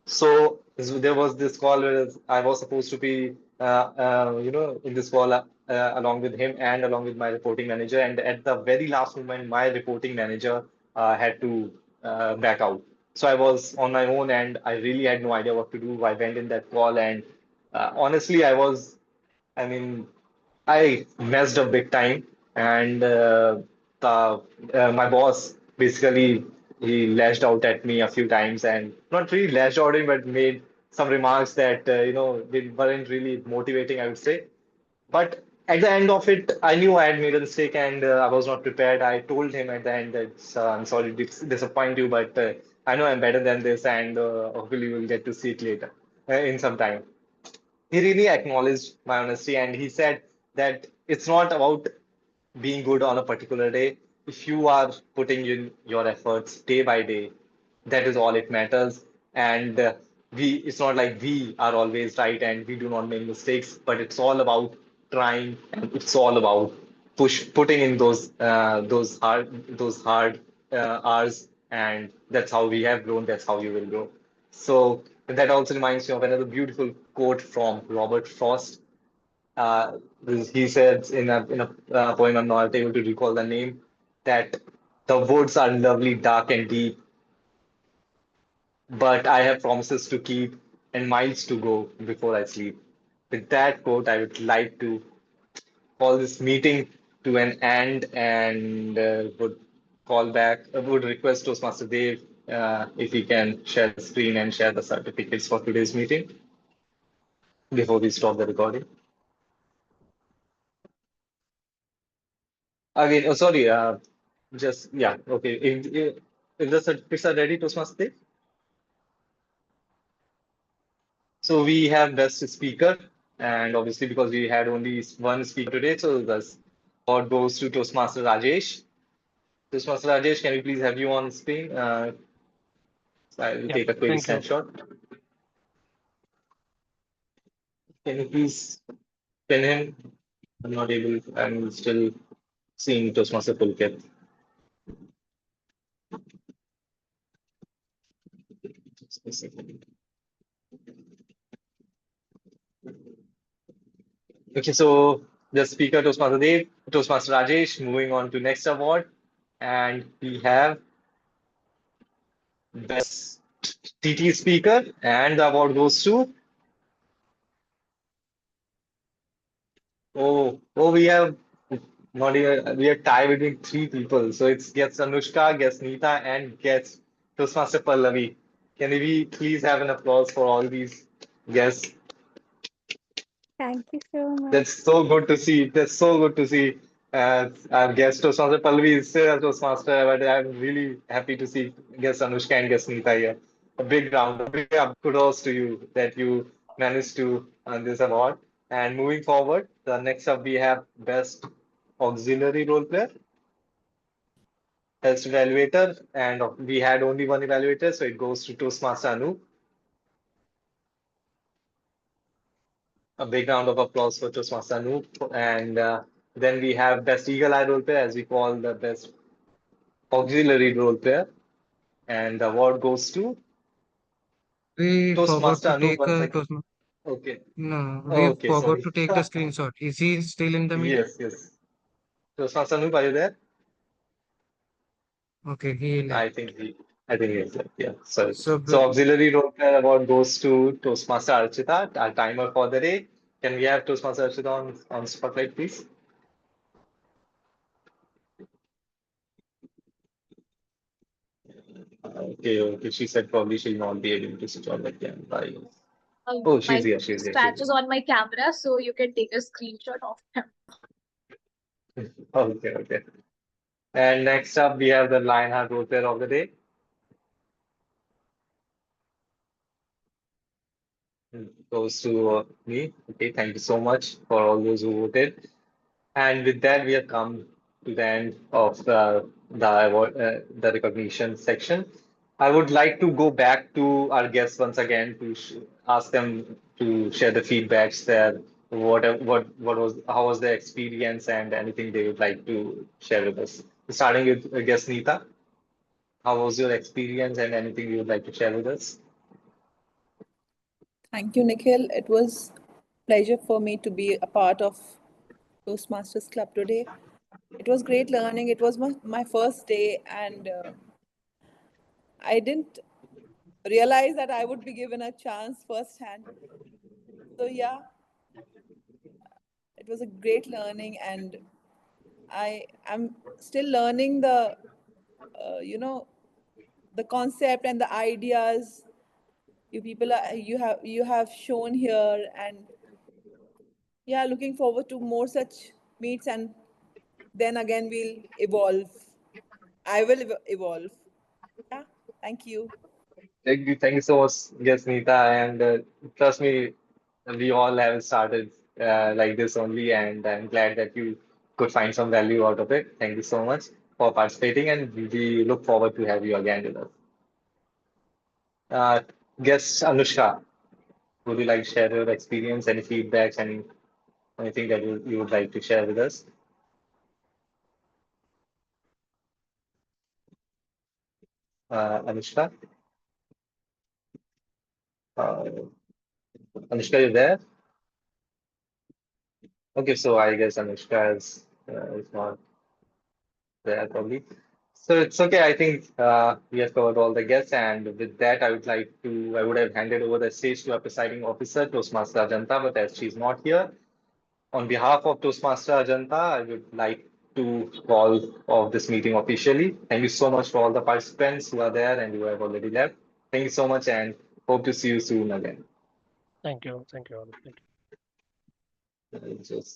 So there was this call where I was supposed to be, in this call along with him and along with my reporting manager. And at the very last moment, my reporting manager had to back out. So I was on my own, and I really had no idea what to do. I went in that call, and honestly, I mean, I messed up big time, and my boss basically he lashed out at me a few times, and not really lashed out at me, but made some remarks that they weren't really motivating, I would say. But at the end of it, I knew I had made a mistake, and I was not prepared. I told him at the end that I'm sorry to disappoint you, but I know I'm better than this, and hopefully we'll get to see it later in some time. He really acknowledged my honesty, and he said that it's not about being good on a particular day. If you are putting in your efforts day by day, that is all it matters. And it's not like we are always right and we do not make mistakes, but it's all about trying, and it's all about putting in those hard hours, and that's how we have grown. That's how you will grow. So that also reminds me of another beautiful quote from Robert Frost. Uh, he said in a poem, I'm not able to recall the name, that the woods are lovely, dark and deep, but I have promises to keep and miles to go before I sleep. With that quote, I would like to call this meeting to an end, and would request Toastmaster Dave if he can share the screen and share the certificates for today's meeting before we stop the recording. Again, oh, sorry, yeah, okay. If the certificates are ready, Toastmaster Dave. So we have best speaker, and obviously because we had only one speaker today, so the award goes to Toastmaster Rajesh. Toastmaster Rajesh, can we please have you on screen? So I will Yeah, take a quick thank you. snapshot. Can you please pin him? I'm not able, I'm still seeing Toastmaster Pulkit. Just a second. Okay, so the speaker Toastmaster Dev, Toastmaster Rajesh, moving on to next award. And we have best TT speaker, and the award goes to we have not even we are tied between three people. So it's gets Anushka, gets Neeta, and gets Toastmaster Pallavi. Can we please have an applause for all these guests? Thank you so much. That's so good to see. That's so good to see. Our guest Toastmaster Pallavi is still a Toastmaster, but I'm really happy to see guest Anushka and guest Neeta here. A big round, a big kudos to you that you managed to earn this award. And moving forward, the next up we have best auxiliary role player, best evaluator, and we had only one evaluator, so it goes to Toastmaster Anu. A big round of applause for Toastmaster Anu. And then we have best eagle eye role player, as we call the best auxiliary role player, and the award goes to We forgot Toastmaster to Anu take once a again. Toastmaster. Okay. No, we Okay, forgot sorry. to take the screenshot. Is he still in the meeting? Yes, yes. Toastmaster Anu, are you there? Okay, he left. I think he is left. Yeah, sorry. So, So auxiliary role player award goes to Toastmaster Archita, our timer for the day. Can we have Toastmaster Archita on spotlight, please? Okay. She said probably she'll not be able to switch on the camera. Oh, she's My here. She's here. scratch is on my camera, so you can take a screenshot of them. Okay. And next up, we have the Lionheart role player of the day. Goes to me. Okay, thank you so much for all those who voted. And with that, we have come to the end of the recognition section. I would like to go back to our guests once again to ask them to share the feedbacks there. What was how was their experience and anything they would like to share with us. Starting with guest Neeta, how was your experience and anything you would like to share with us? Thank you, Nikhil. It was pleasure for me to be a part of Toastmasters Club today. It was great learning. It was my first day, and I didn't realize that I would be given a chance firsthand. So yeah, it was a great learning, and I am still learning the the concept and the ideas you have shown here, and yeah, looking forward to more such meets, and then again we'll evolve. I will evolve. Yeah, thank you. Thank you so much, yes, Neeta. And trust me, we all have started like this only, and I'm glad that you could find some value out of it. Thank you so much for participating, and we look forward to have you again with us. Guest Anushka, would you like to share your experience, any feedbacks, anything that you would like to share with us? Anushka? Uh, Anushka, you there? Okay, so I guess Anushka is not there probably. So it's okay. I think we have covered all the guests, and with that, I would have handed over the stage to our presiding officer, Toastmaster Ajanta, but as she's not here, on behalf of Toastmaster Ajanta, I would like to call off this meeting officially. Thank you so much for all the participants who are there and who have already left. Thank you so much, and hope to see you soon again. Thank you. Thank you all. Thank you. Just